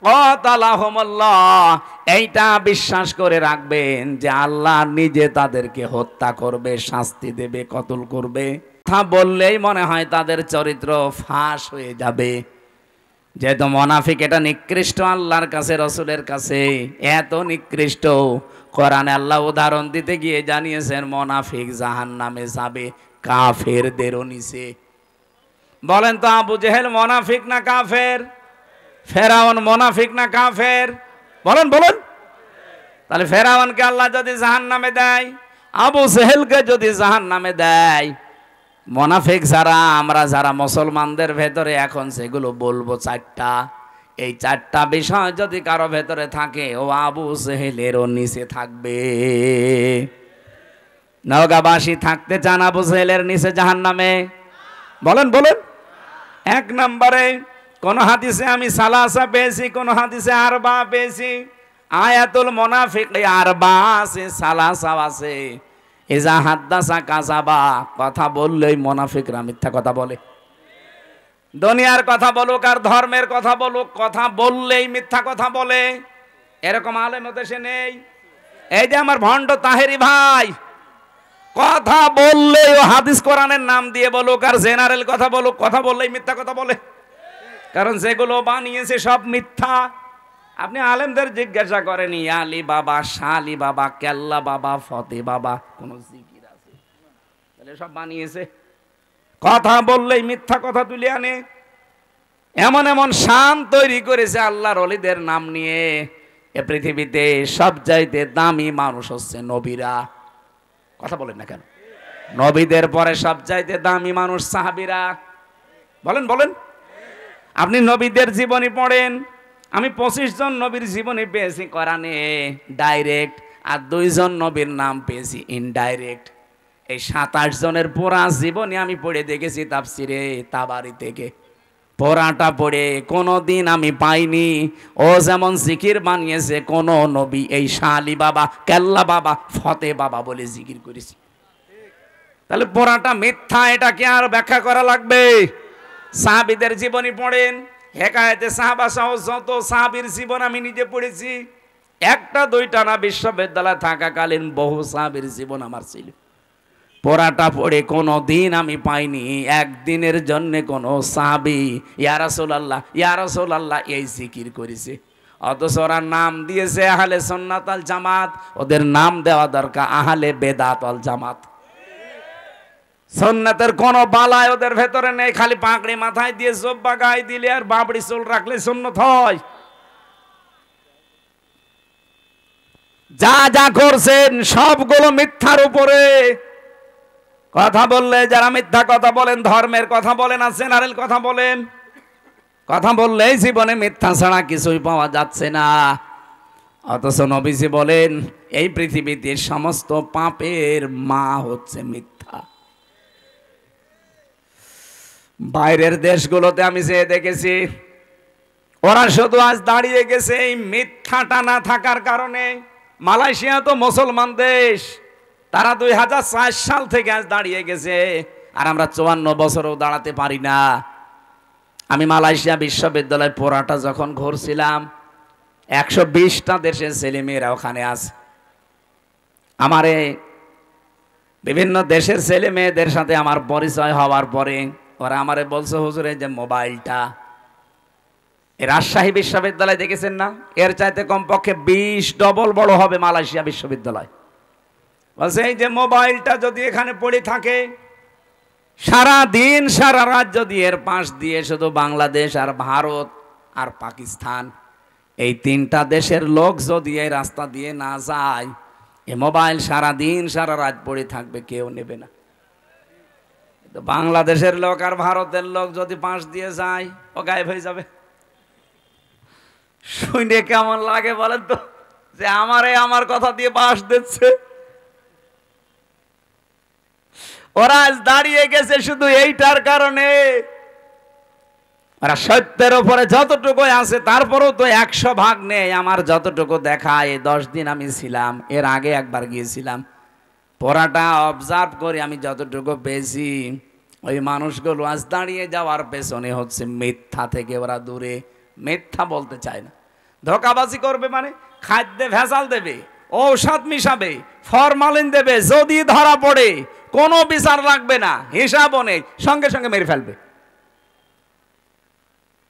ক্বাতালাহুমুল্লাহ, এইটা বিশ্বাস করে রাখবেন যে আল্লাহ নিজে তাদেরকে হত্যা করবে, শাস্তি দেবে, কতল করবে। কথা বললেই মনে হয় তাদের চরিত্র ফাঁস হয়ে যাবে। যেহেতু মুনাফিক এটা নিকৃষ্ট আল্লাহর কাছে, রসুলের কাছে এত নিকৃষ্ট, কোরআনে আল্লাহ উদাহরণ দিতে গিয়ে জানিয়েছেন মুনাফিক জাহান্নামে যাবে কাফেরদেরও নিচে। বলেন তো, আবু জেহেল মুনাফিক না কাফের? ফেরাউন মুনাফিক না কাফের? বলেন বলেন। তাহলে ফেরাউনকে আল্লাহ যদি জাহান্নামে দেয়, আবু জেহেলকে যদি জাহান্নামে দেয়, মুনাফিক যারা আমরা যারা মুসলমানদের ভেতরে এখন সেগুলো বলবো চারটা, এই চারটা বিষয় যদি কারো ভেতরে থাকে ও আবু জেহেলেরও নিচে থাকবে। নওগাঁবাসী থাকতে চান আবু জেহেলের নিচে জাহান্নামে? বলেন বলেন। এক নম্বরে কোন হাদিসে আমি সালাসা পেয়েছি, কোন হাদিসে আরবা পেয়েছি। আয়াতুল মুনাফিক আরবা আছে, সালাসা আছে। ইজা হাদ্দাসা কাযাবা, কথা বললেই মুনাফিকরা মিথ্যা কথা বলে। দুনিয়ার কথা বলুক আর ধর্মের কথা বলুক, কথা বললেই মিথ্যা কথা বলে। এরকম আলেম দেশে নেই। এই যে আমার ভণ্ড তাহেরি ভাই, কথা বললেই ও হাদিস কোরআনের নাম দিয়ে বলুক আর জেনারেল কথা বলুক, কথা বললেই মিথ্যা কথা বলে। কারণ যেগুলো বানিয়েছে সব মিথ্যা। আপনি আলেমদের জিজ্ঞাসা করেন আলী বাবা, শালি বাবা, কেল্লা বাবা, ফতে বাবা, কোন জিকির আছে? তাহলে সব বানিয়েছে। কথা বললেই মিথ্যা কথা তুলে আনে। এমন এমন শান তৈরি করেছে আল্লাহর ওলিদের নাম নিয়ে। এ পৃথিবীতে সবচাইতে দামি মানুষ হচ্ছে নবীরা। কথা বলেন না কেন? নবীদের পরে সবচাইতে দামি মানুষ সাহাবীরা। বলেন বলেন। আপনি নবীদের জীবনী পড়েন। আমি 25 জন নবীর জীবনী পেয়েছি কোরআনে ডাইরেক্ট, আর 2 জন নবীর নাম পেয়েছি ইনডাইরেক্ট। এই 27 জনের পুরা জীবনী আমি পড়ে দেখেছি তাফসিরে তাবারি থেকে। পড়াটা পড়ে কোনোদিন আমি পাইনি ও যেমন জিকির বানিয়েছে কোন নবী এই শালি বাবা, কেল্লা বাবা, ফতে বাবা বলে জিকির করেছি। তাহলে পড়াটা মিথ্যা, এটা কি আর ব্যাখ্যা করা লাগবে? সাহাবীদের জীবনী পড়েন, হেকায়েতে সাহাবা সহ যত সাহাবীর জীবন আমি নিজে পড়েছি। একটা দুইটা না, বিশ্ববিদ্যালয়ে থাকাকালীন বহু সাহাবীর জীবন আমার ছিল। পড়াটা পড়ে কোনো দিন আমি পাইনি একদিনের জন্য কোনো সাহাবী ইয়া রাসূলুল্লাহ, ইয়া রাসূলুল্লাহ এই জিকির করেছে। অথচ ওরা নাম দিয়েছে আহলে সুন্নাত ওয়াল জামাত, ওদের নাম দেওয়া দরকার আহলে বেদাত ওয়াল জামাত। সুন্নাতের কোন বালায় ওদের ভেতরে নেই। খালি পাগড়ি মাথায় দিয়ে জব্বা গায়ে দিলে আর বাবড়ি চুল রাখলে সুন্নত হয়? যা যা করছেন সবগুলো মিথ্যার উপরে। কথা বললে যারা মিথ্যা কথা বলেন, ধর্মের কথা বলেন আর জেনারেল কথা বলেন, কথা বললেই জীবনে মিথ্যা ছাড়া কিছুই পাওয়া যাচ্ছে না। অথচ নবীজি বলেন এই পৃথিবীতে সমস্ত পাপের মা হচ্ছে মিথ্যা। বাইরের দেশগুলোতে আমি যে দেখেছি ওরা শুধু আজ দাঁড়িয়ে গেছে এই মিথ্যাটা না থাকার কারণে। মালয়েশিয়া তো মুসলমান দেশ, তারা 2004 সাল থেকে আজ দাঁড়িয়ে গেছে, আর আমরা 54 বছরও দাঁড়াতে পারি না। আমি মালয়েশিয়া বিশ্ববিদ্যালয় পড়াটা যখন ঘুরছিলাম, 120টা দেশের ছেলেমেয়েরা ওখানে আছে। আমার বিভিন্ন দেশের ছেলে মেয়েদের সাথে আমার পরিচয় হওয়ার পরে ওরা আমারে বলছে, হুজুর এই যে মোবাইলটা, এই রাজশাহী বিশ্ববিদ্যালয় দেখেছেন না, এর চাইতে কমপক্ষে 20 ডবল বড় হবে মালয়েশিয়া বিশ্ববিদ্যালয়। বলছে এই যে মোবাইলটা যদি এখানে পড়ে থাকে, সারা দিন সারা রাত যদি এর পাশ দিয়ে শুধু বাংলাদেশ আর ভারত আর পাকিস্তান এই 3টা দেশের লোক যদি এই রাস্তা দিয়ে না যায়, এই মোবাইল সারা দিন সারা রাত পড়ে থাকবে, কেউ নেবে না। তো বাংলাদেশের লোক আর ভারতের লোক যদি পাশ দিয়ে যায় ও গায়েব হয়ে যাবে। শুনে কেমন লাগে বলেন তো, যে আমার কথা দিয়ে পাশ দিচ্ছে। ওরা আজ দাঁড়িয়ে গেছে শুধু এইটার কারণে, ওরা সত্যের উপরে যতটুকু আছে তারপরেও তো 100 ভাগ নেই। আমার যতটুকু দেখা, এই 10 দিন আমি ছিলাম, এর আগে একবার গিয়েছিলাম, পড়াটা অবজার্ভ করে আমি যতটুকু পেয়েছি, ওই মানুষগুলো আজ দাঁড়িয়ে যাওয়ার পেছনে হচ্ছে মিথ্যা থেকে ওরা দূরে। মিথ্যা বলতে চায় না, ধোঁকাবাজি করবে, মানে খাদ্যে ভেজাল দেবে, ঔষধ মিশাবে, ফরমালিন দেবে, যদি ধরা পড়ে কোনো বিচার লাগবে না, হিসাবও নেই, সঙ্গে সঙ্গে মেরে ফেলবে।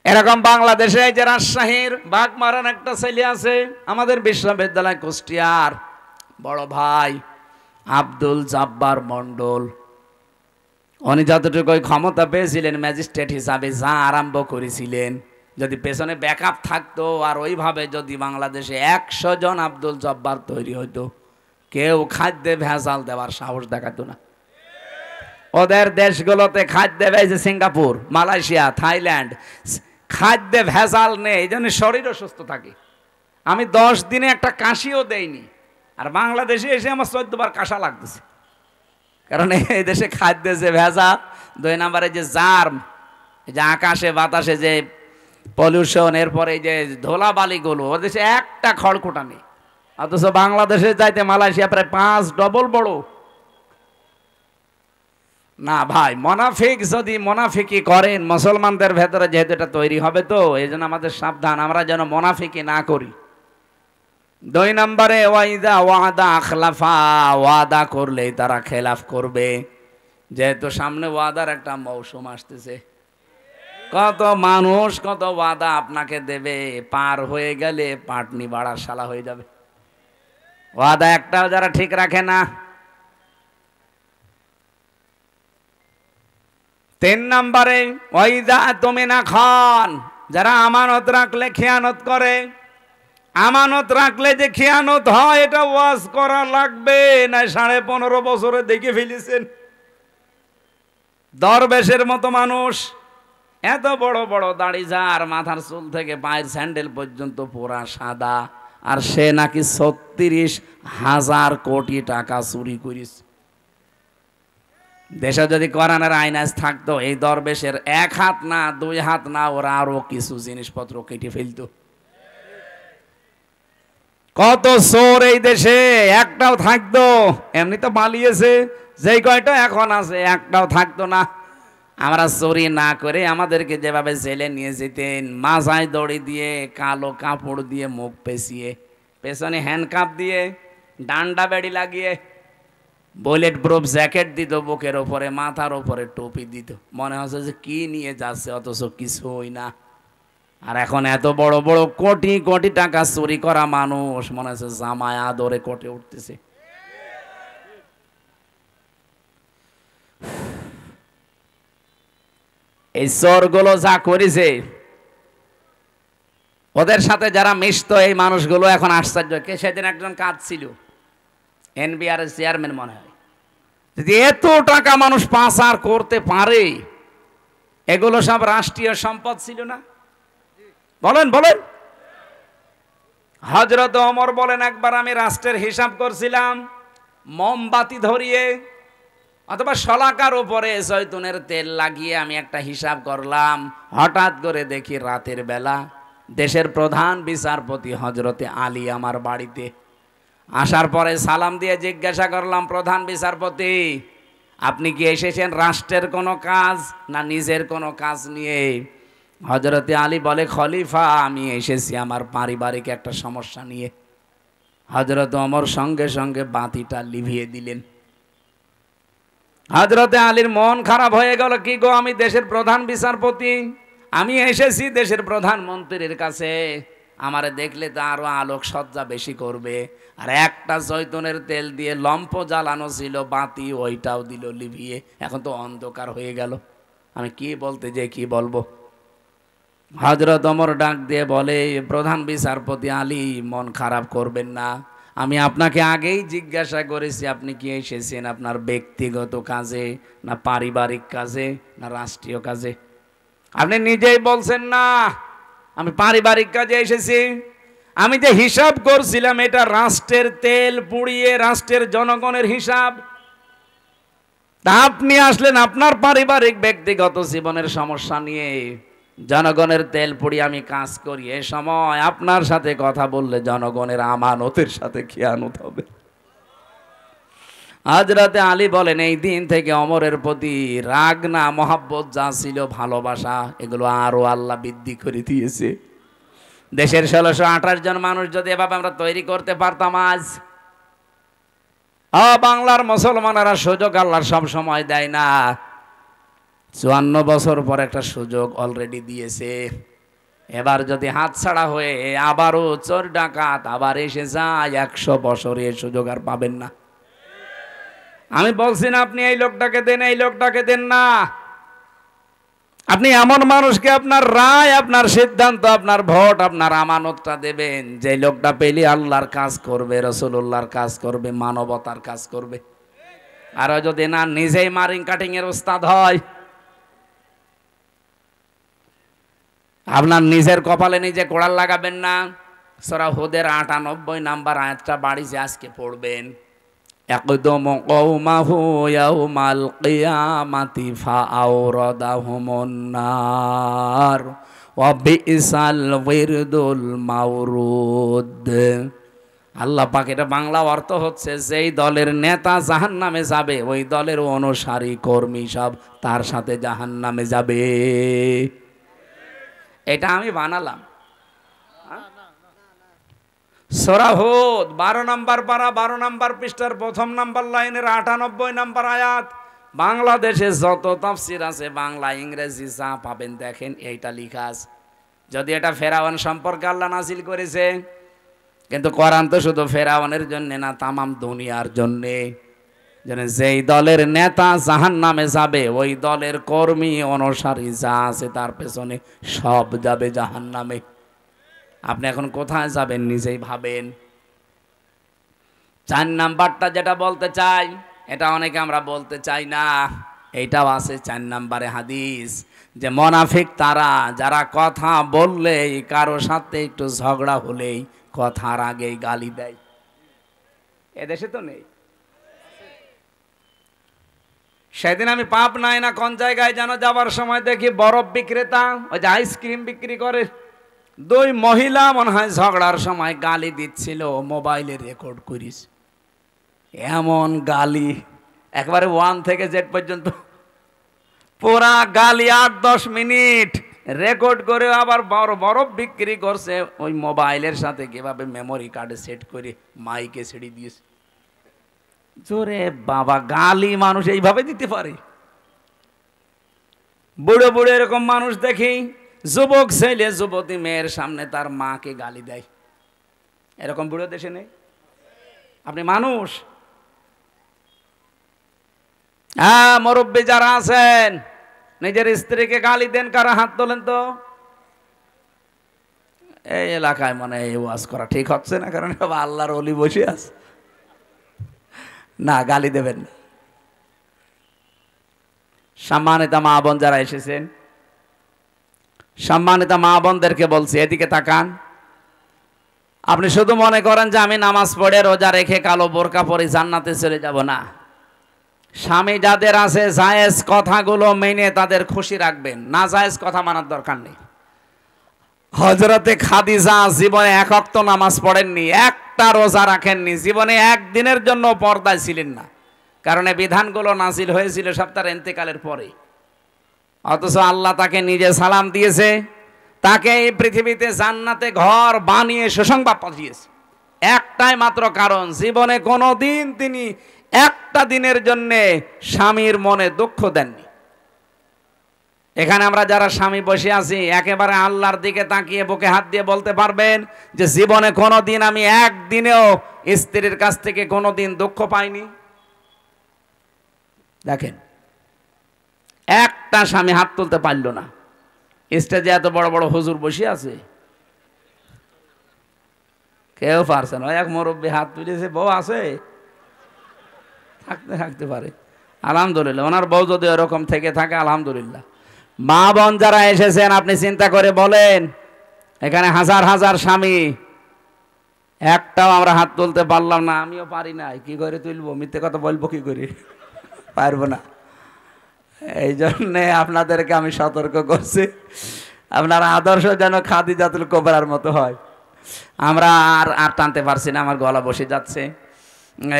এরকম বাংলাদেশে যে রাজশাহীর বাগমারান একটা ছেলে আছে, আমাদের বিশ্ববিদ্যালয় কুষ্টিয়ার বড় ভাই আব্দুল জব্বার মন্ডল, উনি যতটুকু ক্ষমতা পেয়েছিলেন ম্যাজিস্ট্রেট হিসাবে, যা আরম্ভ করেছিলেন, যদি পেছনে ব্যাকআপ থাকতো আর ওইভাবে যদি বাংলাদেশে 100 জন আব্দুল জব্বার তৈরি হইতো, কেউ খাদ্যে ভেজাল দেওয়ার সাহস দেখাতো না। ওদের দেশগুলোতে খাদ্যে ভেজে, সিঙ্গাপুর, মালয়েশিয়া, থাইল্যান্ড, খাদ্যে ভেজাল নেই, এই জন্য শরীরও সুস্থ থাকে। আমি 10 দিনে একটা কাশিও দেইনি, আর বাংলাদেশে এসে আমার 14 বার কাশা লাগতেছে, কারণ এই দেশে খাদ্যে যে ভেজাল, 2 নম্বরে যে জার্ম, যে আকাশে বাতাসে যে পলিউশন, এরপরে এই যে ধুলাবালিগুলো, ও দেশে একটা খড়কুটা নেই, অথচ বাংলাদেশে যাইতে মালয়েশিয়া প্রায় 5 ডবল বড়। না ভাই, মোনাফিক যদি মোনাফিকি করেন, মুসলমানদের ভেতরে যেহেতু এটা তৈরি হবে, তো এই জন্য আমাদের সাবধান, আমরা যেন মোনাফিকি না করি। 2 নম্বরে ওয়াইদা ওয়াদা আখলাফা, ওয়াদা করলেই তারা খেলাফ করবে। যেহেতু সামনে ওয়াদার একটা মৌসুম আসতেছে, কত মানুষ কত ওয়াদা আপনাকে দেবে, পার হয়ে গেলে পাটনি বাড়ার শালা হয়ে যাবে। ওয়াদা একটাও যারা ঠিক রাখে না। 3 নম্বরে ওয়াইদা তুমিনা খান, যারা আমানত রাখলে খেয়ানত করে। আমানত রাখলে যে খেয়ানত হয় এটা ওয়াজ করা লাগবে না, 15.5 বছরে দেখে ফেলেছেন। দরবেশের মতো মানুষ, এত বড় বড় দাড়ি, যার মাথার চুল থেকে পায়ের স্যান্ডেল পর্যন্ত পুরা সাদা, আর সে নাকি 36,000 কোটি টাকা চুরি করিস। দেশে যদি কোরআনের আইন আজ থাকতো, এই দরবেশের 1 হাত না 2 হাত না, ওরা আরো কিছু জিনিসপত্র কেটে ফেলতো। কত চোর এই দেশে, একটাও থাকতো, এমনি তো পালিয়েছে, যেই কয়টা এখন আছে একটাও থাকতো না। আমরা চুরি না করে আমাদেরকে যেভাবে জেলে নিয়ে যেতেন, মাথায় দড়ি দিয়ে, কালো কাপড় দিয়ে মুখ পেঁচিয়ে, পেছনে হ্যান্ডকাপ দিয়ে, ডান্ডা বেড়ি লাগিয়ে, বুলেট প্রুফ জ্যাকেট দিত বুকের ওপরে, মাথার ওপরে টুপি দিত, মনে হচ্ছে যে কি নিয়ে যাচ্ছে, অথচ কিছুই না। আর এখন এত বড় বড় কোটি কোটি টাকা চুরি করা মানুষ, মনে হচ্ছে জামায় আদরে কোটে উঠতেছে। এই চোরগুলো যা করেছে, ওদের সাথে যারা মিশত, এই মানুষগুলো এখন আশ্চর্য। কে সেদিন একজন কাজ ছিল, এনবিআর এর চেয়ারম্যান মনে হয়, যদি এত টাকা মানুষ পাচার করতে পারে, এগুলো সব রাষ্ট্রীয় সম্পদ ছিল না? বলেন বলেন। হযরত ওমর বলেন, একবার আমি রাষ্ট্রের হিসাব করছিলাম, মোমবাতি ধরিয়ে অথবা শলাকার উপরে জৈতুনের তেল লাগিয়ে আমি একটা হিসাব করলাম। হঠাৎ করে দেখি রাতের বেলা দেশের প্রধান বিচারপতি হযরতে আলী আমার বাড়িতে আসার পরে সালাম দিয়ে জিজ্ঞাসা করলাম, প্রধান বিচারপতি, আপনি কি এসেছেন রাষ্ট্রের কোনো কাজ না নিজের কোনো কাজ নিয়ে? হযরতে আলী বলে, খলিফা, আমি এসেছি আমার পারিবারিক একটা সমস্যা নিয়ে। হযরত ওমর সঙ্গে সঙ্গে বাতিটা লিভিয়ে দিলেন। হযরতে আলীর মন খারাপ হয়ে গেল, কি গো, আমি দেশের প্রধান বিচারপতি, আমি এসেছি দেশের প্রধানমন্ত্রীর কাছে, আমারে দেখলে তো আরো আলোক সজ্জা বেশি করবে। আর একটা জৈতুনের তেল দিয়ে লম্প জ্বালানো ছিল বাতি, ওইটাও দিল লিভিয়ে, এখন তো অন্ধকার হয়ে গেল, আমি কি বলতে যে কি বলবো। হযরত ওমর ডাক দিয়ে বলে, প্রধান বিচারপতি আলী, মন খারাপ করবেন না, আমি আপনাকে আগেই জিজ্ঞাসা করেছি আপনি কি এসেছেন আপনার ব্যক্তিগত কাজে, না পারিবারিক কাজে, না রাষ্ট্রীয় কাজে? আপনি নিজেই বলছেন না আমি পারিবারিক কাজে এসেছি। আমি যে হিসাব করছিলাম এটা রাষ্ট্রের তেল পুড়িয়ে রাষ্ট্রের জনগণের হিসাব। তা আপনি আসলেন আপনার পারিবারিক ব্যক্তিগত জীবনের সমস্যা নিয়ে। জনগণের তেল পুড়িয়ে আমি কাজ করি, এ সময় আপনার সাথে কথা বললে জনগণের আমানতের সাথে খেয়ানত হবে। হযরতে আলী বলেন এই দিন থেকে ওমরের প্রতি রাগ না মহব্বত যা ছিল ভালোবাসা, এগুলো আরো আল্লাহ বৃদ্ধি করে দিয়েছে। দেশের 1628 জন মানুষ যদি এভাবে আমরা তৈরি করতে পারতাম, আজ বাংলার মুসলমানেরা সুযোগ আল্লাহর সব সময় দেয় না, 54 বছর পর একটা সুযোগ অলরেডি দিয়েছে। এবার যদি হাতছাড়া হয়ে আবারও চোর ডাকাত আবার এসে যায়, 100 বছরে এই সুযোগ আর পাবেন না। আমি বলছি না আপনি এই লোকটাকে দেন, এই লোকটাকে দেন না। আপনি এমন মানুষকে আপনার রায়, আপনার সিদ্ধান্ত, আপনার ভোট, আপনার আমানতটা দেবেন যে লোকটা পেলে আল্লাহর কাজ করবে, রাসূলুল্লাহর কাজ করবে, মানবতার কাজ করবে। আর যদি না নিজেই মারিং কাটিং এর উস্তাদ হয়, আপনার নিজের কপালে নিজে কোড়াল লাগাবেন না। সূরা হুদের 98 নাম্বার আয়াতটা বাড়িতে আজকে পড়বেন। ইয়াকদুমু কওমাহু ইয়াউমাল কিয়ামাতি ফাআওরাদাহুমুন নার ওয়া বিসাল ওয়িরদুল মাওরুদ। আল্লাহ পাক, এটা বাংলা অর্থ হচ্ছে যেই দলের নেতা জাহান্নামে যাবে ওই দলের অনুসারী কর্মী সব তার সাথে জাহান্নামে যাবে। এটা আমি বানালাম। সূরা হুদ 12 নম্বর পারা 12 নম্বর পৃষ্ঠার 1 নম্বর লাইনের 98 নম্বর আয়াত। বাংলাদেশে যত তাফসীর আছে বাংলা ইংরেজি যা পাবেন দেখেন এইটা লেখা আছে। যদি এটা ফেরাউন সম্পর্কে আল্লাহ নাযিল করেছে, কিন্তু কোরআন তো শুধু ফেরাউনের জন্য না, তামাম দুনিয়ার জন্য। যেই দলের নেতা জাহান্নামে যাবে ওই দলের কর্মী অনুসারী যা আছে তার পেছনে সব যাবে জাহান্নামে। আপনি এখন কোথায় যাবেন নিজেই ভাবেন। 4 নাম্বারটা যেটা বলতে চাই, এটা অনেকে আমরা বলতে চাই না, এইটাও আছে 4 নম্বরে হাদিস, যে মুনাফিক তারা যারা কথা বললেই কারো সাথে একটু ঝগড়া হলেই কথার আগেই গালি দেয়। এদেশে তো নেই। সেদিন আমি পাপ নাই না কোন জায়গায় যেন যাবার সময় দেখি বরফ বিক্রেতা, ওই যে আইসক্রিম বিক্রি করে, 2 মহিলা মনে হয় ঝগড়ার সময় গালি দিচ্ছিল, মোবাইলে রেকর্ড করিস। এমন গালি একবারে 1 থেকে Z পর্যন্ত পুরা গালি 8-10 মিনিট রেকর্ড করে আবার বরফ বিক্রি করছে ওই মোবাইলের সাথে কিভাবে মেমোরি কার্ডে সেট করে মাইকে ছেড়ে দিয়েছে। জোরে বাবা, গালি মানুষ এইভাবে দিতে পারে? বুড়ো বুড়ো এরকম মানুষ দেখি, যুবক ছেলে যুবতী মেয়ের সামনে তার মাকে গালি দেয়। এরকম বুড়ো দেশে নেই? আপনি মানুষ? হ্যাঁ, মুরব্বী যারা আছেন নিজের স্ত্রীকে গালি দেন, কারা হাত তোলেন তো। এই এলাকায় মানে এই ওয়াজ করা ঠিক হচ্ছে না, কারণ আল্লাহর ওলি বসে আছে। না, গালি দেবেন না। সম্মানিত মা বোন যারা এসেছেন, সম্মানিত মা বোনদেরকে বলছি এদিকে তাকান। আপনি শুধু মনে করেন যে আমি নামাজ পড়ে রোজা রেখে কালো বোরকা পরে জান্নাতে চলে যাব না। স্বামী যাদের আছে জায়েজ কথাগুলো মেনে তাদের খুশি রাখবেন, না জায়েজ কথা মানার দরকার নেই। হযরতে খাদিজা জীবনে 1 ওয়াক্ত নামাজ পড়েননি, একটা রোজা রাখেননি, জীবনে একদিনের জন্য পর্দায় ছিলেন না, কারণ এই বিধানগুলো নাজিল হয়েছিল সব তার ইন্তেকালের পরে। অথচ আল্লাহ তাকে নিজে সালাম দিয়েছে, তাকে এই পৃথিবীতে জান্নাতে ঘর বানিয়ে সুসংবাদ পাঠিয়েছে। একটাই মাত্র কারণ, জীবনে কোনোদিন তিনি একটা দিনের জন্য স্বামীর মনে দুঃখ দেননি। এখানে আমরা যারা স্বামী বসে আছি একেবারে আল্লাহর দিকে তাকিয়ে বুকে হাত দিয়ে বলতে পারবেন যে জীবনে কোনোদিন আমি একদিনেও স্ত্রীর কাছ থেকে কোনোদিন দুঃখ পাইনি? দেখেন, একটা স্বামী হাত তুলতে পারল না। স্টেজে এত বড় বড় হুজুর বসে আছে, কেউ পারছে না। এক মুরব্বী হাত তুলেছে, বউ আছে, থাকতে পারে আলহামদুলিল্লাহ। ওনার বউ যদি ওরকম থেকে থাকে আলহামদুলিল্লাহ। মা বোন যারা এসেছেন, আপনি চিন্তা করে বলেন, এখানে হাজার হাজার স্বামী, একটাও আমরা হাত তুলতে পারলাম না। আমিও পারি নাই, কি করে তুলবো? মিথ্যে কথা বলবো কি করে? পারবো না। এই জন্যে আপনাদেরকে আমি সতর্ক করছি, আপনার আদর্শ যেন খাদিজাতুল কুবরার মতো হয়। আমরা আর টানতে পারছি না, আমার গলা বসে যাচ্ছে।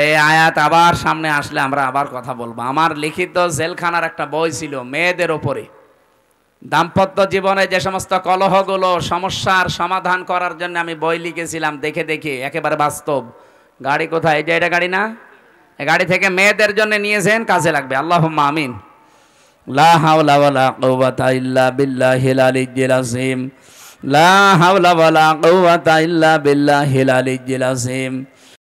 এই আয়াত আবার সামনে আসলে আমরা আবার কথা বলবো। আমার লিখিত জেলখানার একটা বই ছিল মেয়েদের ওপরে, দাম্পত্য জীবনে যে সমস্ত কলহগুলো, সমস্যার সমাধান করার জন্য আমি বই লিখেছিলাম, দেখে দেখে একেবারে বাস্তব। গাড়ি কোথায়? এই যে এটা গাড়ি না? এই গাড়ি থেকে মেয়েদের জন্য নিয়েছেন, কাজে লাগবে। আল্লাহুম্মা আমিন। লা হাওলা ওয়ালা কুওয়াতা ইল্লা বিল্লাহিল আলিয়্যিল আযীম। লা হাওলা ওয়ালা কুওয়াতা ইল্লা বিল্লাহিল আলিয়্যিল আযীম।